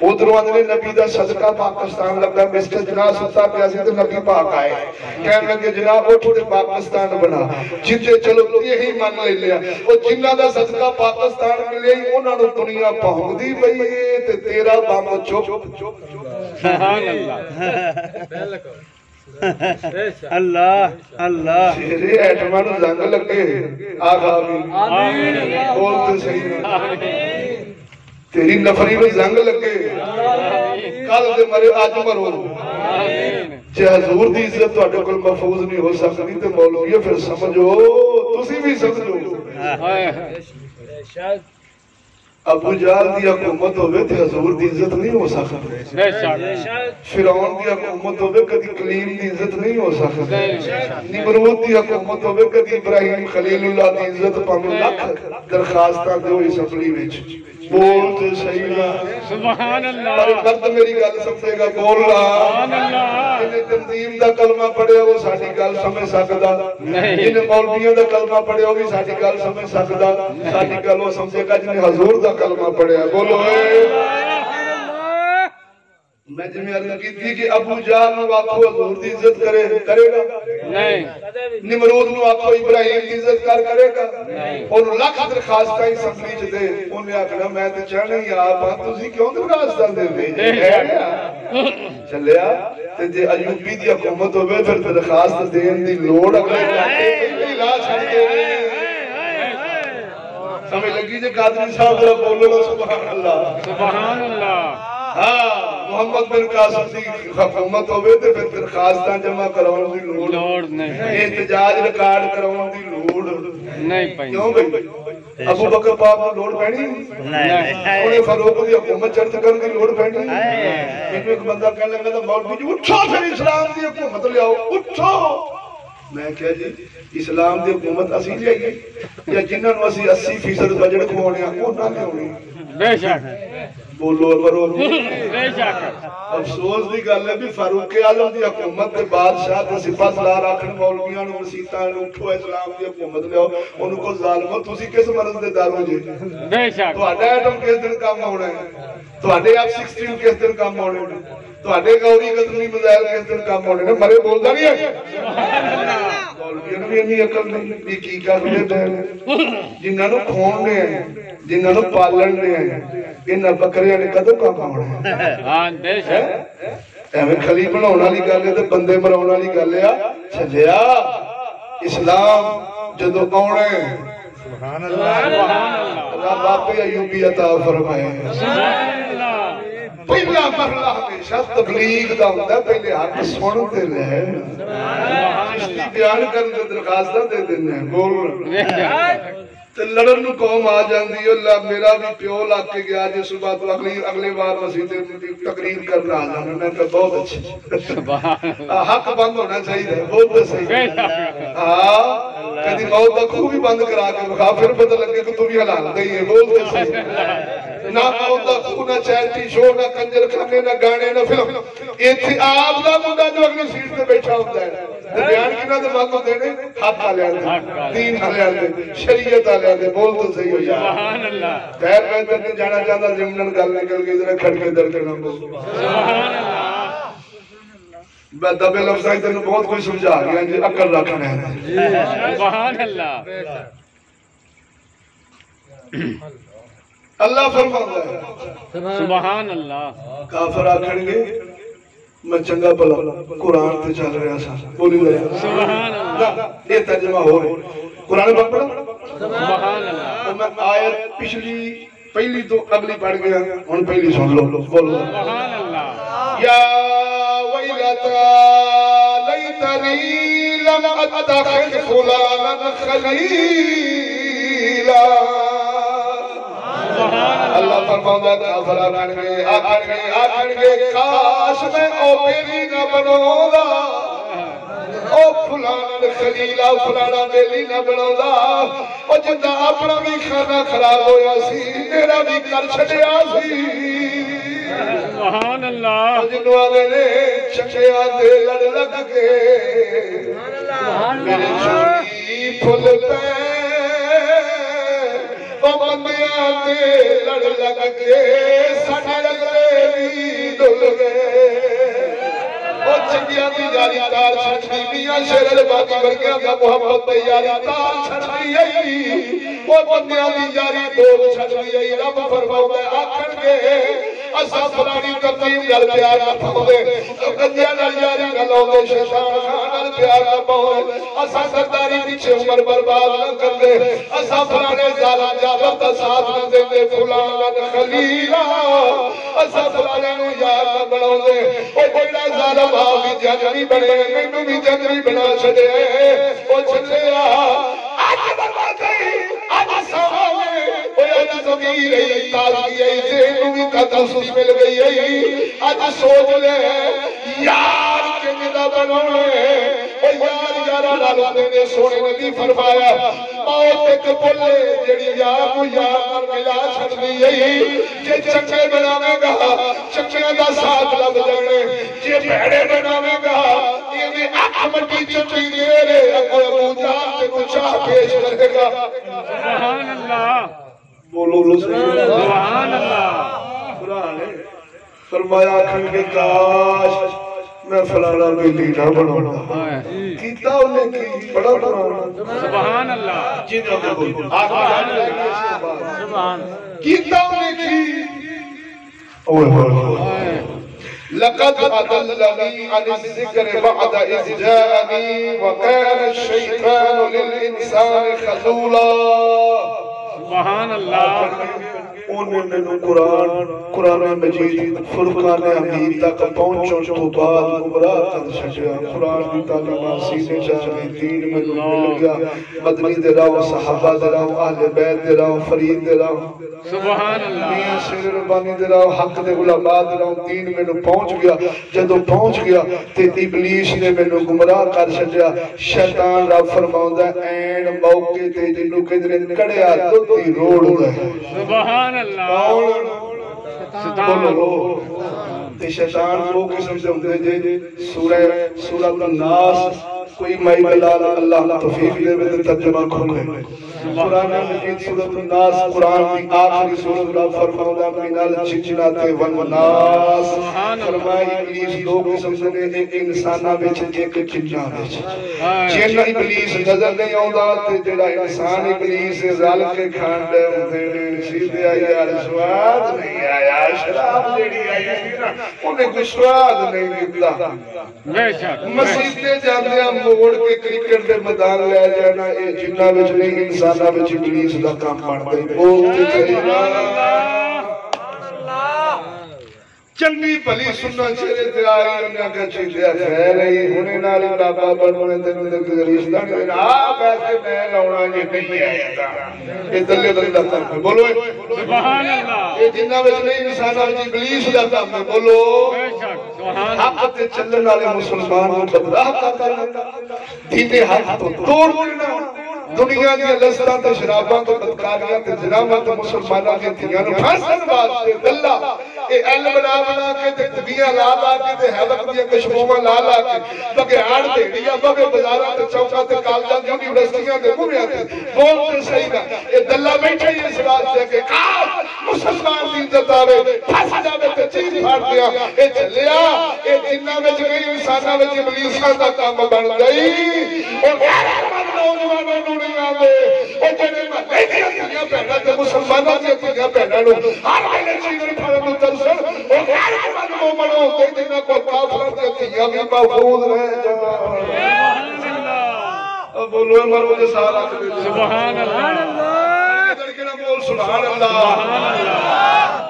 ادھروں آنے نبی دا صدقہ پاکستان لگا مسٹر جناح ستا پیاسی تے نبی پاک آئے کہنے لگے جناح اٹھ تے پاکستان بنا جتے چلو یہی مان لے لیا وہ جنہ دا صدقہ پاکستان ملے ہی انہاں نو دنیا پہنک دی بھئی تے تیرا بام چپ سبحان اللہ اللہ اللہ تیرے ایٹمان زنگ لگے آغا آمین بولتے صحیح تیری نفری میں زنگ لگے کل دے مرے آج مرو جے حضور دی عزت تو اٹھے کل محفوظ نہیں ہو سکتی تے مولویہ پھر سمجھو تسی بھی سمجھو ابو جہل دی حکومت ہوئے تھے حضور دی عزت نہیں ہو سکتے فرعون دی حکومت ہوئے کدی کلیم دی عزت نہیں ہو سکتے نمرود دی حکومت ہوئے کدی ابراہیم خلیل اللہ دی عزت پانے لکھ درخواستہ دے ہوئی سفلی ویچ بولتے صحیح نا سبحان اللہ پر مرد میری گل سمجھے گا بول رہا جنہیں تنظیم دا کلمہ پڑھے وہ ساڑھی گل سمجھ سکتا جنہیں مولویوں دا کلمہ پڑھے وہ بھی ساڑھی گل سمجھ سکتا ساڑھی گل وہ سمجھے گا جنہیں حضور دا کلمہ پڑھے بولو میں جمعی عرض کی تھی کہ ابو جہل نو آکھو حضور دی عزت کرے گا نہیں نمرود نو آکھو ابراہیم دی عزت کرے گا انہوں لکھ درخواستہ ہی سمجھی چھ دے انہیں آکھنا میں تے چاہنے ہی آپ تسی کیوں درخواستہ دے دے چلیا تے جے ایوبی دی حکومت ہوئے پھر درخواست دین دی لوڑ اگلے جاتے پہلے لا چھڑ کے سمجھ لگی جے قادری صاحب ذرا بولو نا سبحان اللہ سبحان اللہ محمد بن قاسم دی حکومت ہوئے تے پھر درخواستاں جمع کراؤن دی لوڑ نہیں احتجاج ریکارڈ کراؤن دی لوڑ نہیں پئی کیوں بھئی ابو بکر پاک کو لوڑ پہنی انہیں فاروق دی حکومت چرچ کرنے کی لوڑ پہنی انہوں ایک بندہ کہنے لگا تھا مولوی جی اٹھو پھر اسلام دی حکومت لے آؤ اٹھو میں کہا جی اسلام دی حکومت اسی لے گئی یا جنہوں نے اسی 80% بجٹ کھوانے ہیں وہ نہ لے ہونی بے شک بولو برو بے شک افسوس دی گل ہے بھی فاروق اعظم دی حکومت تے بادشاہ تے سپاہ سالار آکھن مولویاں نوں مسیتاں نوں اٹھو اسلام دی حکومت لیاؤ انہوں کو ظالمو تسی کس مرض دے دارو جی بے شک تہاڈا ایٹم کس دن کام ہونا ہے تہاڈے F-16 کس دن کام ہونے نے تہاڈے گوری غزنی میزائل کس دن کام ہونے نے مرے بولدا نہیں ہے مولویاں نوں بھی انی عقل نہیں بھی کی کر لے تے جنہاں نوں کھون نے ہیں جنہاں نوں پالن نے ہیں انہاں بکریاں نے کدوں کام ہونا ہے ہاں بے شک ایویں کھلی بناਉਣ والی گل ہے تے بندے مراਉਣ والی گل ہے چلیا اسلام جدوں آونے سبحان اللہ رب آپ ایوبی عطا فرمائے سبحان اللہ پہلا مرحلہ ہمیشہ تبلیغ دا ہوتا ہے پہلے حق سنتے لے چشتی بیان کرنے درخواستہ دے دینے بول تے لڑن نو قوم آ جاندی ہے اللہ میرا بھی پیو لاگ کے گیا جی صبح تو اگلے بار مسیح تقریر کرنا آ جانا میں کہ بہت اچھی حق بند ہونا چاہیے بہت صحیح کدی موت دا خوب بھی بند کرا کے بخا پھر پتہ لگے کہ تو بھی حلال دئی ہے بہت صحیح نہ ہوتا نہ چیریٹی شو نہ کنجر خانے نہ گانے نہ فلم ایتھے آپ دا منڈا جو اگلی سیٹ پہ بیٹھا ہوتا ہے بیان کی نہ دماغ کو دینے حق آلے آدھے دین آلے آدھے شریعت آلے آدھے بول تو صحیح ہو جائے سبحان اللہ خیر میں ترنے جانا چاہتا زمنن گل نکل گئی ذرا کھڑ کے در کے نام بول سبحان اللہ میں دبے لفظ آئی تنو بہت کوئی سمجھا گیا جی عقل رکھنے ہیں سبحان اللہ اللہ فرماتا ہے سبحان اللہ کافر آکھن گے میں چنگا بلا قرآن تے چل رہا سا بولی لیا سبحان اللہ یہ ترجمہ ہو رہا قرآن پڑھ پڑھا سبحان اللہ اور میں آیت پچھلی پہلی تو اگلی پڑھ گیا ان پہلی سن لو بولو سبحان اللہ یا ویلتا لیتنی لم اتخذ فلانا خلیلا اللہ فرماتا کافر آکھن گے کاش میں او بیلی نہ بناؤں گا او فلانا خلیلا فلانا بیلی نہ بناؤں گا او جنہ اپنا بھی کھانا خراب ہویا سی میرا بھی کر چھڑیا سی سبحان اللہ جنہوں آنے نے چکے آدھے لڑ لگ کے میرے چوری پھل پہ او بندیاں دے لڑ لگ کے ساڑھے لگے بھی دل گئے او چکیاں دی جاری تار چھڑی میاں شرر باقی برگیاں کا محبت تیاری تار چھڑی آئی او بندیاں دی جاری دول چھڑی آئی رب فرماؤں ہے آکھن گے اسا فلانی ترتیب گل پیار نہ پاؤں دے گنجیا نہ یاری نہ لو دے شیطان خان پیار نہ پاؤں دے اسا سرداری پیچھے عمر برباد نہ کر دے اسا فلانے زالہ جابر تا ساتھ نہ دے دے فلانا خلیلا اسا فلانے نو یار نہ بناؤں دے او بڑا ظالم آگی جنگی بنے میں بھی جنگی بنا چھڑے او چھڑے آج برباد گئی آج سامنے آج زمین رہی تازگی ہے ذہن بھی تحسس مل گئی ہے آج سوچ لے یار کے جدہ بنونے اور یار یارہ ڈالونے نے سونے نبی فرمایا موت ایک پلے جڑی یار کو یار ملا چھڑ دی ہے جے چنگے بناوے گا چنگے دا ساتھ لب جانے جے بھیڑے بناوے گا یہ بھی احمدی چنگی دے رہے اگر موجان تے کچھا پیش کرے گا سبحان اللہ بولو سبحان اللہ قرآن ہے فرمایا کھن کے کاش میں فلانا بیلی نہ بناؤں کیتا انہیں کی بڑا قرآن سبحان اللہ جنہوں نے بول سبحان کیتا انہیں کی لقد أضلني عن الذكر بعد إذ جاءني وكان الشيطان للإنسان خذولا سبحان اللہ انہوں نے قرآن مجید فرقان حمید تک پہنچوں تو بعد گمراہ کر چھڑیا قرآن کی تعلیمات سینے چاہے دین میں مل گیا مدنی دے رہو صحابہ دے رہو اہل بیت دے رہو فرید دے رہو سبحان اللہ میاں شیر ربانی دے رہو حق دے علماء دے رہو دین میں پہنچ گیا جدو پہنچ گیا تے ابلیس نے میں گمراہ کر چھڑیا شیطان رب فرماؤں ہے این موقع تے جنو کے دن کڑیا دودھی روڑ گئے سبحان اللہ بولو شیطان کو قسم سے ہوتے جے سورہ الناس کوئی مائی بلال اللہ توفیق دے بے ترجمہ کھولے قرآن مجید سورۃ الناس قرآن کی آخری سورۃ اللہ فرماؤں من الجنات والناس فرمائی ابلیس دو قسم سے ایک انسانہ بیچ ایک جنہ بیچ جن ابلیس نظر نہیں آؤں تے جڑا انسان ابلیس رل کے کھانڈے ہوتے سیدھے آئی یار سواد نہیں آیا شراب جیڑی آئی انہیں کوئی سواد نہیں دیتا مسجد دے جاندے ہم موڑ کے کرکٹ دے میدان لے جانا اے جنہ وچ نہیں انسانہ وچ ابلیس دا کام بن گئی بولتے چلیے چنگی بھلی سننا چہرے تے آئی انہیں کا چیزیں خیر ہے ہونے نالی بابا بڑھونے تنوں دے گزریشتہ نہیں دینا پیسے میں لونا یہ نہیں آیا تھا یہ دلے دلے دا کام ہے بولو سبحان اللہ یہ جنہ وچ نہیں انسانہ وچ ابلیس دا کام ہے بولو حق تے چلن والے مسلمان کو بدراہ کرنا دین حق تو توڑ دینا دنیا دی لذتاں تے شراباں تے بدکاریاں تے جناباں تے مسلماناں دی دھیاں نوں پھانسن واسطے دلہ اے ایل بنا بنا کے تے کبیاں لا لا کے تے حلق دیاں کشموواں لا لا کے بگیاڑ دیڑیاں بگے بازاراں تے چوکاں تے کالجاں یونیورسٹیاں تے مویاں تے بولتے صحیح نہ اے دلہ بیٹھے ہی اس واسطے کہ کاش مسلمان دی عزت آوے پھنس جاوے تے چیز پھاڑ دیا اے چلیا اے جنہ وچ نہیں انساناں وچ ابلیساں دا کام بن گئی او غیرت نوجوانوں نوں نہیں آندے او جڑے محلے دیاں دھیاں بہناں تے مسلماناں دیاں دھیاں بہناں نوں ہر ویلے چیز پھاڑن نوں ترسن او غیرت مند مومن ہوندے جنہاں کول کافراں دیاں دھیاں وی محفوظ رہ جان بولو مرو دے سارا سبحان اللہ بول سبحان اللہ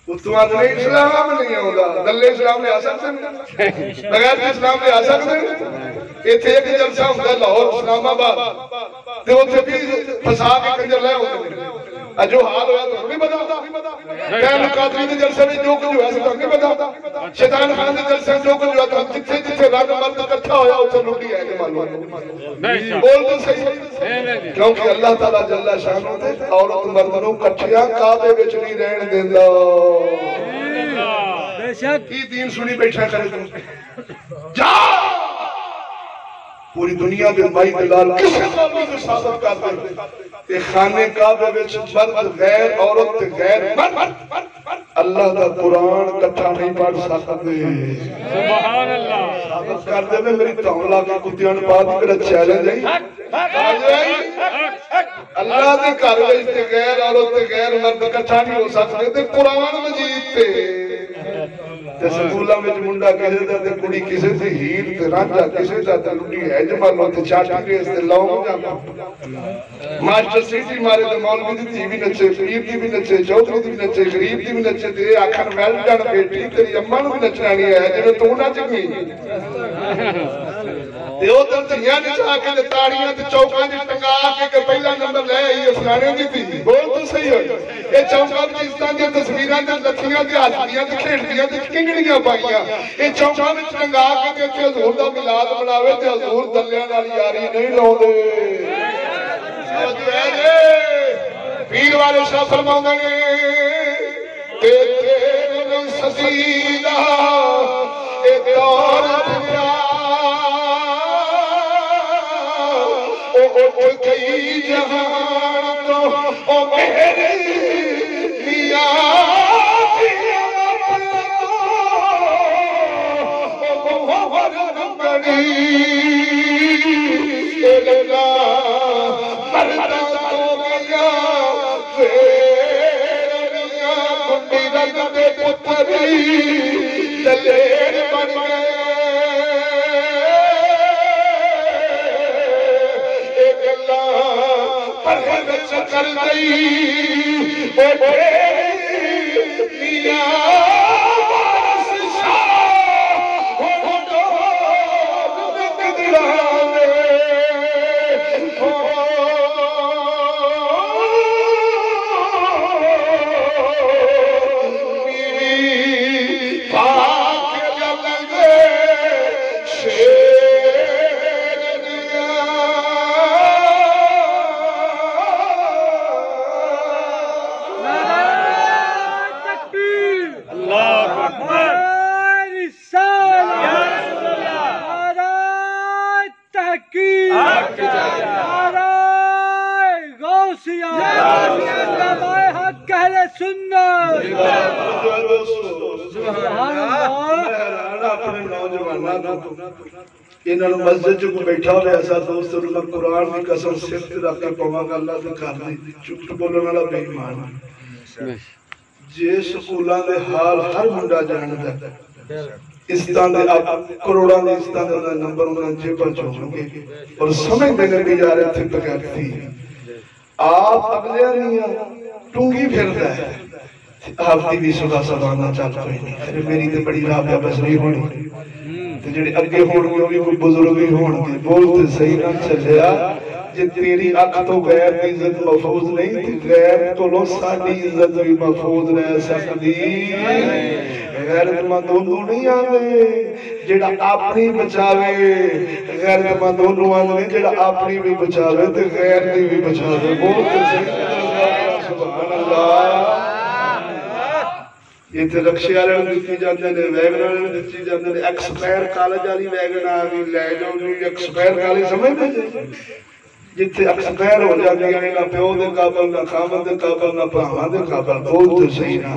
اتوان نہیں اسلام نہیں ہوگا دلے اسلام لے آ سکتے ہیں بغیر اسلام لے آ سکتے ہیں ایتھے ایک جلسہ ہوتا ہے لاہور اسلام آباد تے اوتھے بھی پھسا کے کنجر لے ہوتے ہیں جو حال ہوا تو نہیں پتا کہنے قادری دے جلسے میں جو کچھ ہوا تو نہیں پتا شیطان خان دے جلسے میں جو کچھ ہوا تو جتھے جتھے رنگ مرد اکٹھا ہویا اتھے لوٹی ہے کہ معلوم بول تو صحیح کیونکہ اللہ تعالیٰ جل شانہ تے عورت مرد نوں کٹھیاں کعبے وچ نہیں رہن دیندا بے شک کی دین سنی بیٹھا کرے تم جا پوری دنیا دے مائی دلال کسے مولوی نے ثابت کر دے کہ خانے کعبے وچ مرد غیر عورت غیر مرد اللہ دا قرآن کٹھا نہیں پڑھ سکتے سبحان اللہ ثابت کر دے میں میری تاؤں کے کتیاں نے بات میرا چیلنج ہے اللہ دے گھر وچ تے غیر عورت تے غیر مرد کٹھا نہیں ہو سکتے تے قرآن مجید تے سکولاں وچ منڈا کسے دا تے کڑی کسے تے ہیر تے رانجا کسے دا تے لڈی ہے جمالوں تے چاٹی ریس تے لاؤں جانا ماسٹر سیٹی مارے تے مولوی دی تھی بھی نچے پیر دی بھی نچے چودھری دی بھی نچے غریب دی بھی نچے تے آکھن ویل ڈن بیٹی تیری اماں نوں بھی نچنا نہیں ہے جویں تو نہ چنگی تے او تے دھیاں نچا کے تے تاڑیاں تے چوکاں تے ٹنگا کے کہ پہلا نمبر لے آئی افلانے دی تھی بول تو صحیح ہو اے چوکاں وچ اس طرح دی تصویراں تے لتھیاں تے ہاتھیاں تے کھیڈدیاں تے کنگڑیاں پائیاں اے چوکاں وچ ٹنگا کے تے حضور دا میلاد مناوے تے حضور دلیاں نال یاری نہیں لاوندے پیر والے شاہ فرماؤں نے کہ تیرے سزیدہ اے دور دنیا او اٹھ گئی جہان تو او میرے میاں او محمد بنی اے لگا مردہ تو گیا فیرنیا کنڈی رنگ دے پتری دلیر بن گئے ایک اللہ پرہے بچ کر گئی او میری میاں وارث شاہ ہو ڈور دلانے انہوں نے مسجد جو بیٹھا ہوئے ایسا دوست انہوں نے قرآن کی قسم صرف رکھ کے پاؤں گا اللہ سے کر دی چکت بولنے والا بے ایمان جے سکولان دے حال ہر منڈا جان دے اس طرح دے آپ کروڑان دے اس طرح دے نمبر انہوں نے جیبا چھوڑیں گے اور سمجھ دینے بھی جا رہے تھے بغیر تھی آپ اگلے نہیں ٹونگی پھر رہے آپ بھی صدا سبانا چاہتا کوئی نہیں میری تے بڑی رابعہ بسری ہونی تے جڑے اگے ہونگے بھی کوئی بزرگی ہونگے بولتے صحیح نہ چلیا جے تیری اکھ تو غیر کی عزت محفوظ نہیں تے غیر تو لو ساڑی عزت بھی محفوظ رہ سکتی غیرت مند انہوں نہیں آنے جڑا اپنی بچاوے، غیرت مند انہوں آنے جڑا اپنی بھی بچاوے تے غیر دی بھی بچاوے. بولتے صحیح سبحان اللہ. یہ تھے رکشے آلے دیتی جاندے نے، ویگن آلے دیتی جاندے نے. ایکسپائر کالج آلی ویگن آگی لے جاؤ جی. ایکسپائر کالج سمجھتے جی جتھے ایکسپائر ہو جاتی ہے نہ پیو دے قابل نہ خامد دے قابل نہ پراواں دے قابل. بولتے صحیح نا.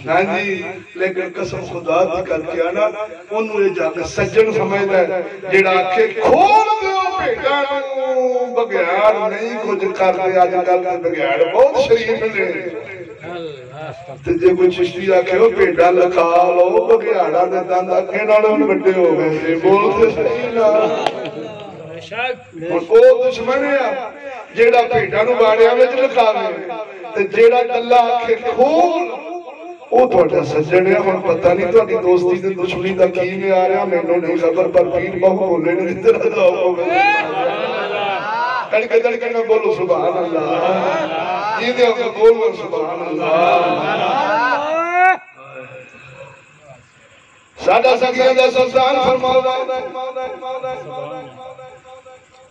ہاں جی لیکن قسم خدا دی کر کے آنا انہوں نے جا کے سجن سمجھتا ہے جڑا آکھے کھول دیو بھیڑا نو بگیار نہیں کچھ کر دے. آج کل کے بگیار بہت شریف نے جے کوئی چشتی آکھے ہو پیڑا لکھا لو بگیارا دے داندہ کھیناڑوں میں بڑے ہو گئے. بولتے صحیح نا. او دشمن ہے جیڑا پیڑا نو باڑیا میں لکھاوے جیڑا اللہ آکھے کھول او تھوڑا سجن ہے. ہن پتہ نہیں تھوڑی دوستی تے دشمنی دا کی میں آ رہا مینوں نہیں خبر پر پیر بہو بولے نے ادھر جاؤ ہو گئے. کڑکے نہ بولو سبحان اللہ. جی دے اگر بولو سبحان اللہ. سادہ سکیہ دا سلطان فرماؤ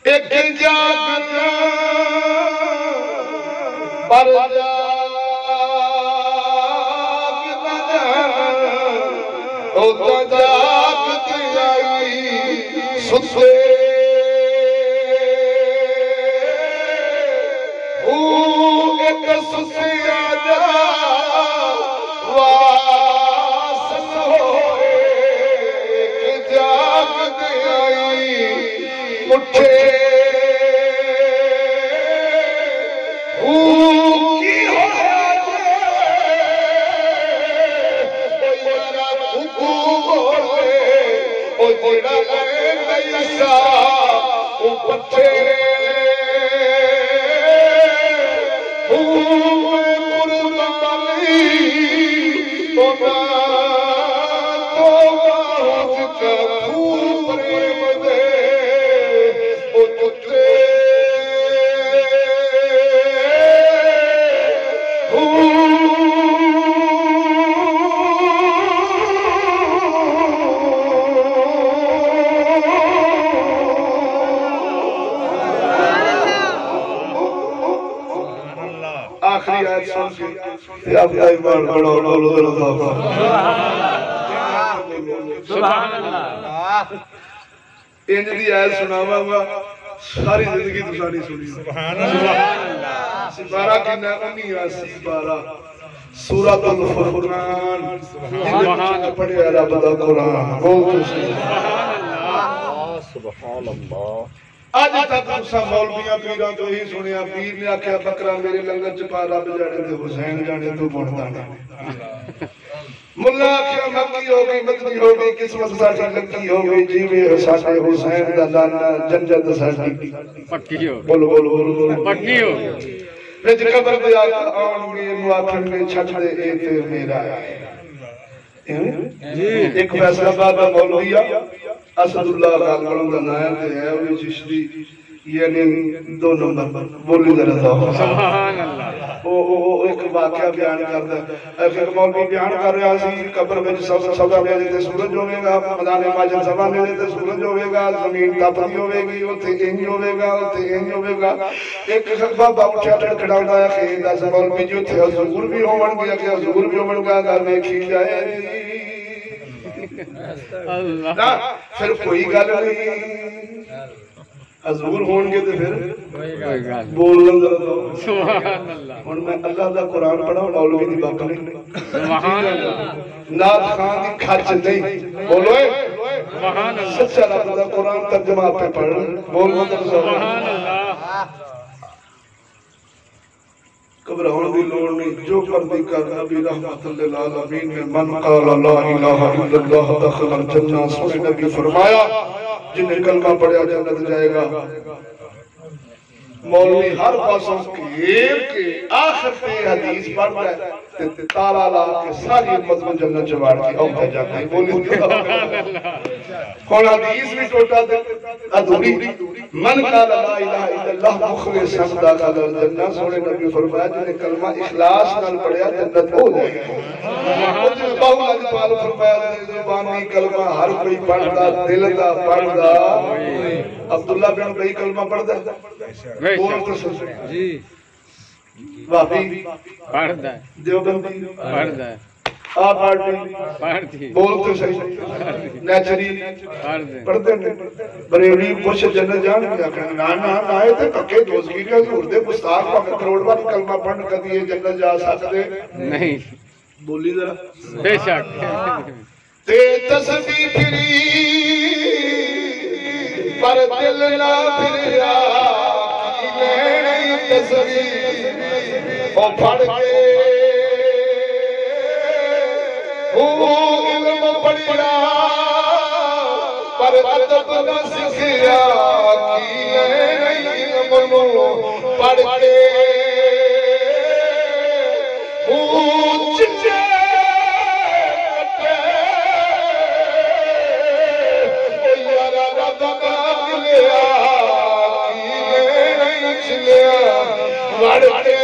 ایک جاگنا پر جاگنا جاگتی آئی ستے ایک ستے آجا واسن ہوئے ایک جاگتی آئی مٹھے انجلی آیت سناوا ہوا ساری زندگی تسانی سنی. سپارہ کی نامی آسی بارہ سورۃ الفرقان جنہیں پڑھے رب دا قرآن. بولتے سبحان اللہ. آج تک تسا مولویاں پیران تو ہی سنیا. پیر نے آکھیا بکرا میرے لنگر چپا رب جانے تے حسین جانے تو بڑھتا نہیں. ملا آکھیا مکی ہو گئی مدنی ہو گئی قسمت ساٹھی لکی ہو گئی جیوے ساٹھے حسین دا لانا جنجد ساٹھی پکی ہو بولو بولو بولو پکی ہو رج قبر دے آکھا آن گے مواکھن میں چھٹ دے اے تے میرا ہے. ایک فیصلہ بابا مولویہ اسد اللہ غالبان دا نائم دے ہے وہ چشتی یعنی 2 نمبر بولی ذرا تھا. سبحان اللہ. وہ ایک واقعہ بیان کرتا ہے. ایک مولوی بیان کر رہا سی قبر میں سودا میں تے سورج ہوے گا میدان ماجد سبا میں تے سورج ہوے گا زمین تپتی ہوے گی اوتھے انج ہوے گا اوتھے انج ہوے گا. ایک بابا اٹھا کھڑاوندا ہے کہ دس مولوی جو تھے حضور بھی ہون گے کہ حضور بھی ہون گا گھر میں کھی جائے اللہ. پھر کوئی گل نہیں حضور ہون گے تو پھر بولن دا. سبحان اللہ. ہن میں اللہ دا قرآن پڑھا مولوی دی بک نہیں. سبحان اللہ. نعت خان دی کھچ نہیں. بولو سبحان اللہ. سچا رب دا قرآن ترجمہ پہ پڑھ بولو سبحان اللہ. گھبراؤن دی لوڑ نہیں. جو پردی کر نبی رحمت للعالمین نے من قال لا الہ الا اللہ دخل الجنہ. سنے نبی فرمایا جنہیں کلمہ پڑھیا جنت جائے گا. مولوی ہر پاسوں گھیر کے آخر پہ حدیث پڑھ رہا ہے تالا لا کے ساری مضمون جنت جوار کی اوپر جاتا ہے بولی کون حدیث بھی ٹوٹا دے ادھوری من قال لا الہ الا اللہ مخلصا داخل الجنہ سونے نبی فرمایا جنہیں کلمہ اخلاص نال پڑھیا جنت ہو جائے گا بہو اجبال فرمایا زبانی کلمہ ہر کوئی پڑھدا دل دا پڑھدا عبداللہ بن ابی کلمہ پڑھدا بول تو سن جی بابی پڑھدا دیوبندی پڑھدا آپ پارٹی پڑھتی بول تو صحیح نیچری پڑھتے پڑھتے ہیں بریلی کچھ جنت جان کیا کہنا نا آئے تھے پکے دوزگی کا ضرور دے مستاق پاک کروڑ بار کلمہ پڑھن کر دیئے جنت جا سکتے نہیں بولی ذرا بے شک تے تسبیح پھری پر دل نہ پھریا نہیں تسبیح او پڑھ کے علم پڑھیا پر ادب نہ سکھیا کیے نہیں علم نو پڑھ کے چچے یارا رب ملیا کیے نہیں چلیا پڑھ کے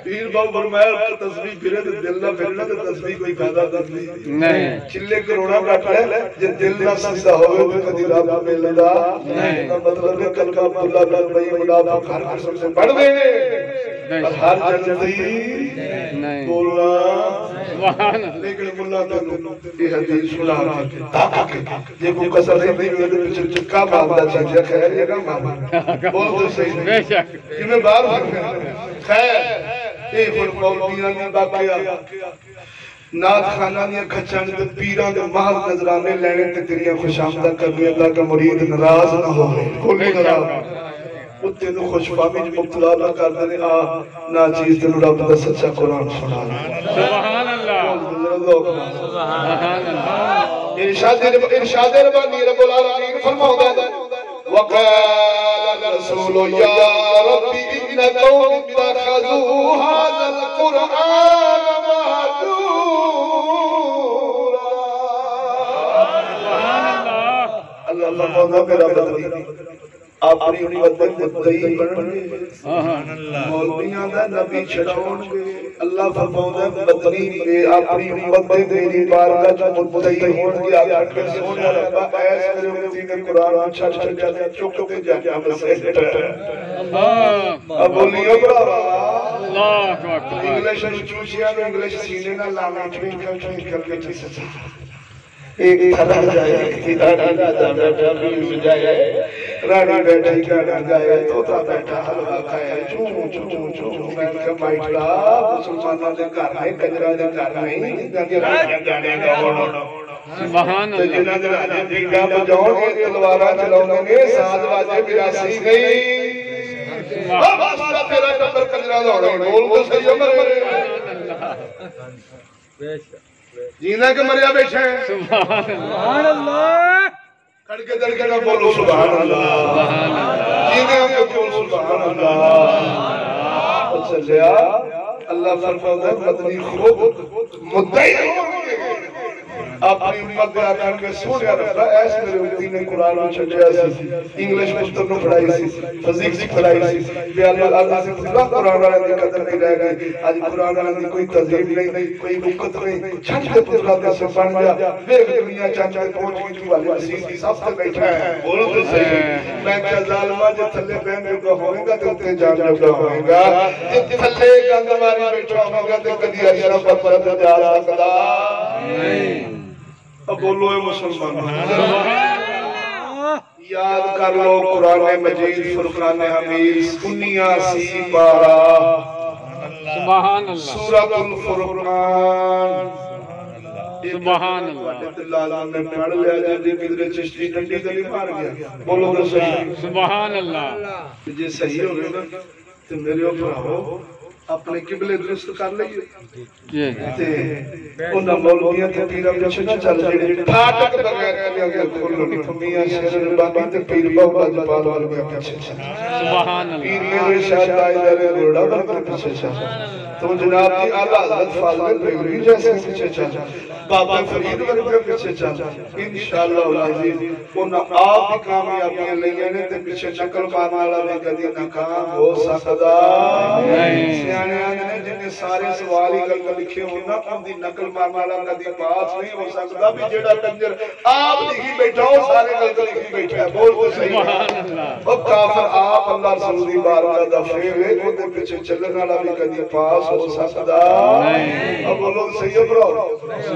پیر باؤ فرمایا تصویح پھرے تو دل نہ پھرنا تو تصویح کوئی فائدہ نہیں چلے کروڑا کٹ لے جب دل نہ سجدہ ہوئے تو کدی رب ملدا نہیں مطلب ہے کل کا عبداللہ بن بھائی منافق ہر قسم سے پڑھ دے اور ہر جنتی بولنا لیکن ملا تو یہ حدیث سنا کے یہ کوئی قصر نہیں ہوئے تو پچھر چکا معاملہ چاہیے خیر یہ کا معاملہ بول تو صحیح بے شک یہ میں بار خیر اے مولویاں دی باقیہ نات خانہ دیا کھچان دے پیران دے محل نظرانے لینے تے تیریاں خوش آمدہ کرنے اللہ کا مرید نراز نہ ہو کوئی نراز اتنے نو خوش فامی جو مبتلا نہ کر دینے نا چیز دے رب دا سچا قرآن سنا سبحان اللہ سبحان اللہ ارشاد ربانی رب العالمین فرماؤ دا وقال الرسول یا ربی ان قوم اتخذوا هذا القرآن مهجورا اللہ فرماؤ میرا بدلی اپنی امت مدعی بننے مولویاں دا نبی چھڑاؤں اللہ فرماؤں بدنی پہ اپنی امت میری بارگاہ جو مدعی ہون گیا اکھر سونا ربا ایس کرے امتی نے قرآن چھڑ جانے چکتے جانے ہمیں سیٹ اب بولیو براوا انگلیش چوچیا میں انگلیش سینے نہ لانا ٹوینکل کے چیز سے ایک تھڑا جائے ایک تھڑا بیٹھا بیل جائے رانی بیٹھی گانا گائے توتا بیٹھا حلوہ کھائے چون چون چون میں کہا مائٹلا مسلمانہ دے گھر میں کجرہ دے گھر میں جنہ دے راجہ جانے گا ہونا سبحان اللہ جنہ دے راجہ دیگا بجاؤں یہ تلوارہ چلاؤں نے ساتھ واجہ براسی گئی باستا تیرا کبر کجرہ دوڑے بول تو صحیح عمر جینا کے مریا بیٹھے ہیں سبحان اللہ کڑکے دڑکے نہ بولو سبحان اللہ جینے ہم کو بولو سبحان اللہ اچھا لیا اللہ فرماتا ہے مدنی خوب مدعی ہوں گے اپنی امت دے آکھن کے سونے رکھا ایس میرے امتی نے قرآن میں چھٹیا سی انگلش پستر کو پڑھائی سی فزیکس پڑھائی سی بیان اللہ سے پتلا قرآن والا دی قدر نہیں رہ گئی آج قرآن والا دی کوئی تذیب نہیں کوئی رکت نہیں چھٹ کے پتلا دے سے پڑھ جا بیگ دنیا چاہتے پہنچ کی تو والی مسیح کی سب سے بیٹھا ہے بولو تو صحیح میں کیا ظالمہ جو تھلے بین جو کا ہوئے گا تو تے جان جو کا ہوئے گا جو تھلے گندماری بیٹھا ہوئے گا تو کدی اشرف پر جا سکتا اب بولو اے مسلمان یاد کر لو قرآن مجید فرقان حمید 79 پارہ سبحان اللہ سورۃ الفرقان سبحان اللہ لازم نے پڑھ لیا جی کدھر چشتی ڈنڈی دلی مار گیا بولو تو صحیح سبحان اللہ جی صحیح ہو گئے نا تو میرے اوپر ہو اپنے قبلے درست کر لئیے انہاں مولویاں تے پیرہ پچھے نہ چل جڑے پھاٹک بغیر کلیاں کے کھولو نہیں میاں شیر ربانی تے پیر بہت جپال والے پچھے چل سبحان اللہ پیریاں رشاد آئی جارے گھوڑا بغیر پچھے چل تو جناب کی آلہ حضرت فاضل بیوری جیسے پچھے چل بابا فرید بغیر پچھے چل انشاءاللہ العزیز انہاں آپ کی کامیابیاں لئیے نے تے پچھے نکل مارنا لگے کدی ناکام ہو سکتا سیانے آنے جنہیں سارے سوالی گل لکھے ہونا ان دی نقل مارنا کدی پاس نہیں ہو سکتا بھی جڑا کنجر آپ لکھی بیٹھا ہو سارے گل لکھی بیٹھا ہے بول تو صحیح وہ کافر آپ اللہ رسول دی بارگاہ دفعے ہوئے وہ دے پیچھے چلنے والا بھی کدی پاس ہو سکتا اب بولو صحیح ہے برو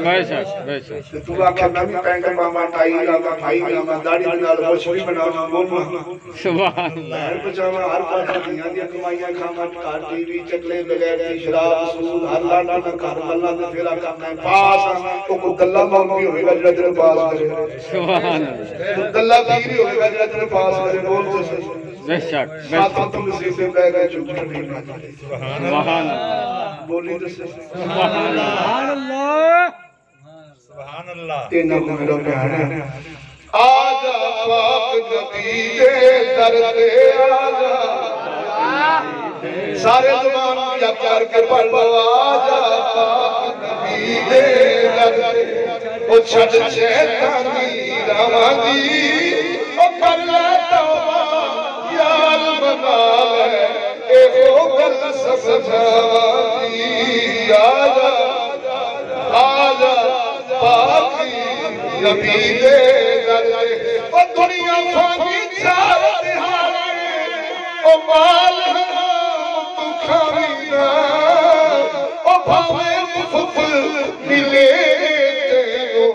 بے شک تو آکھا میں بھی پینٹ ماما ٹائی لاما بھائی لاما داڑی بنال مشوری بناما بولنا سبحان اللہ ہر پچھاوا ہر پاس دنیا دیا کمائیاں کھامت کار ٹی وی چکلے بغیر کی شراب سود ہر لانا نہ کار اللہ نے پھیرا کرنا ہے پاس تو کو دلہ مولوی ہوئے گا جڑا تیرے پاس کرے سبحان اللہ دلہ پیری ہوئے گا جڑا تیرے پاس کرے بول تو صحیح بے شک ساتھ تم نصیب دے گئے چپ چھٹی نہ سبحان اللہ بولی تو صحیح سبحان اللہ سبحان اللہ تینا کو میرا پیار ہے آجا پاک نبی دے در دے آجا سارے زمان یا پیار کے پڑھ لو آجا پاک نبی دے در دے او چھڑ شیطانی روانی او کر لے توبہ یار بنا لے اے او گل سمجھاوانی آجا آجا پاکی نبی دے در دے او دنیا فانی چار دہارے او مال تو کھاوینا او بھاوے مفت ملے تیو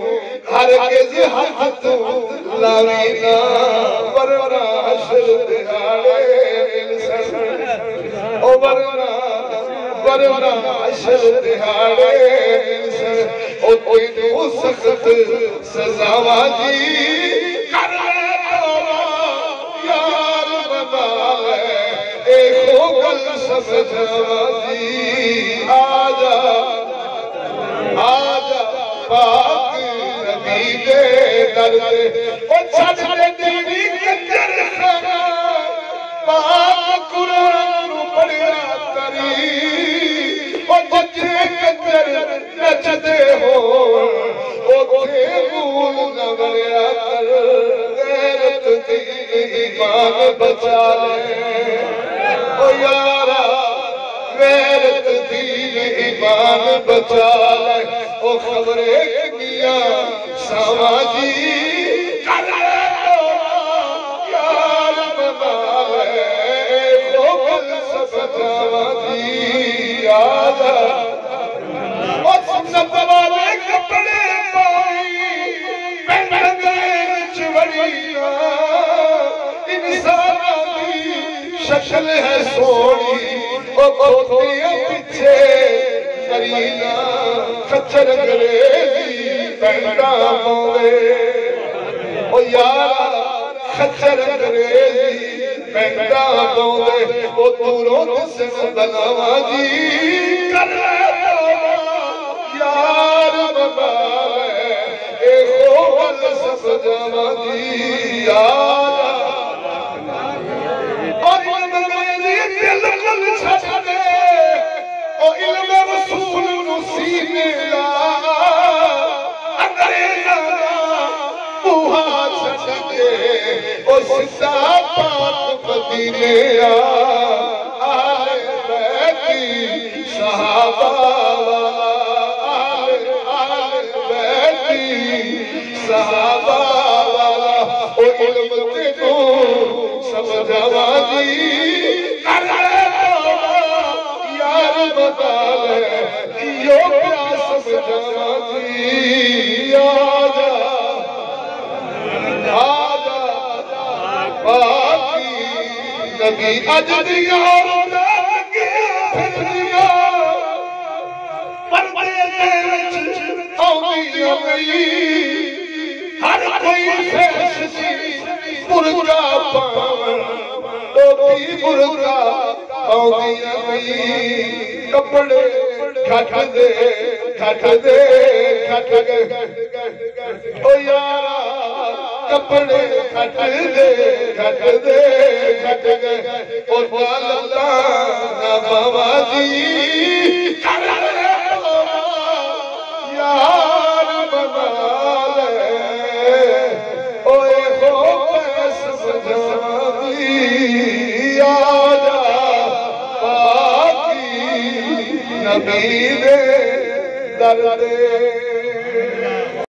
ہرگز حق لاوینا ورنہ حشر دہارے او ورنہ حشر دہارے او کوئی تو سخت سزاوہ جی کر لے توبہ یار بنا لے اے خوگل سمجھاوہ جی آجا پاک نبی دے در دے او چھڑ دیوی کنجر خانہ پاک قرآن پڑھیا تری او جتھے کنجر نچدے ہو او تھے بھول نہ بڑیا کر غیرت دی ایمان بچا لے او یارا غیرت دی ایمان بچا لے او خبرے کنیا ساماجی کر لے توبہ یار بنا لے خوبل سمجھاوانی آجا او سنت والے کپڑے پائی پہنگے چوڑیاں انسانی شکل ہے سوڑی او کھوٹیاں پیچھے کرینا کچھر انگریزی پہنگا موے او یارا کچھر انگریزی پہنگا موے او دوروں جسم بناوا جی کر لے توبہ یار بنا لے اے خوبل سمجھاوا جی یارا اور انگریزی دل کل چھڑ دے او علم رسول نصیب لا انگریزی سدھا پاک مدینے آل بیتی صحابہ آل بیتی صحابہ او علم تینوں سمجھوا جی یار بدالے یو پیاس سمجھوا جی آجا باقی نبی اجدیا پھر دیا پردے وچ آؤندی گئی ہر کوئی فیشنی برقع پاون ٹوپی برقع آؤندی گئی کپڑے گھٹ دے او یارا کپڑے گھٹ دے اور اللہ بابا جی یار بنا لے اوے ہو پیس سمجھانی آجا باقی نبی دے در دے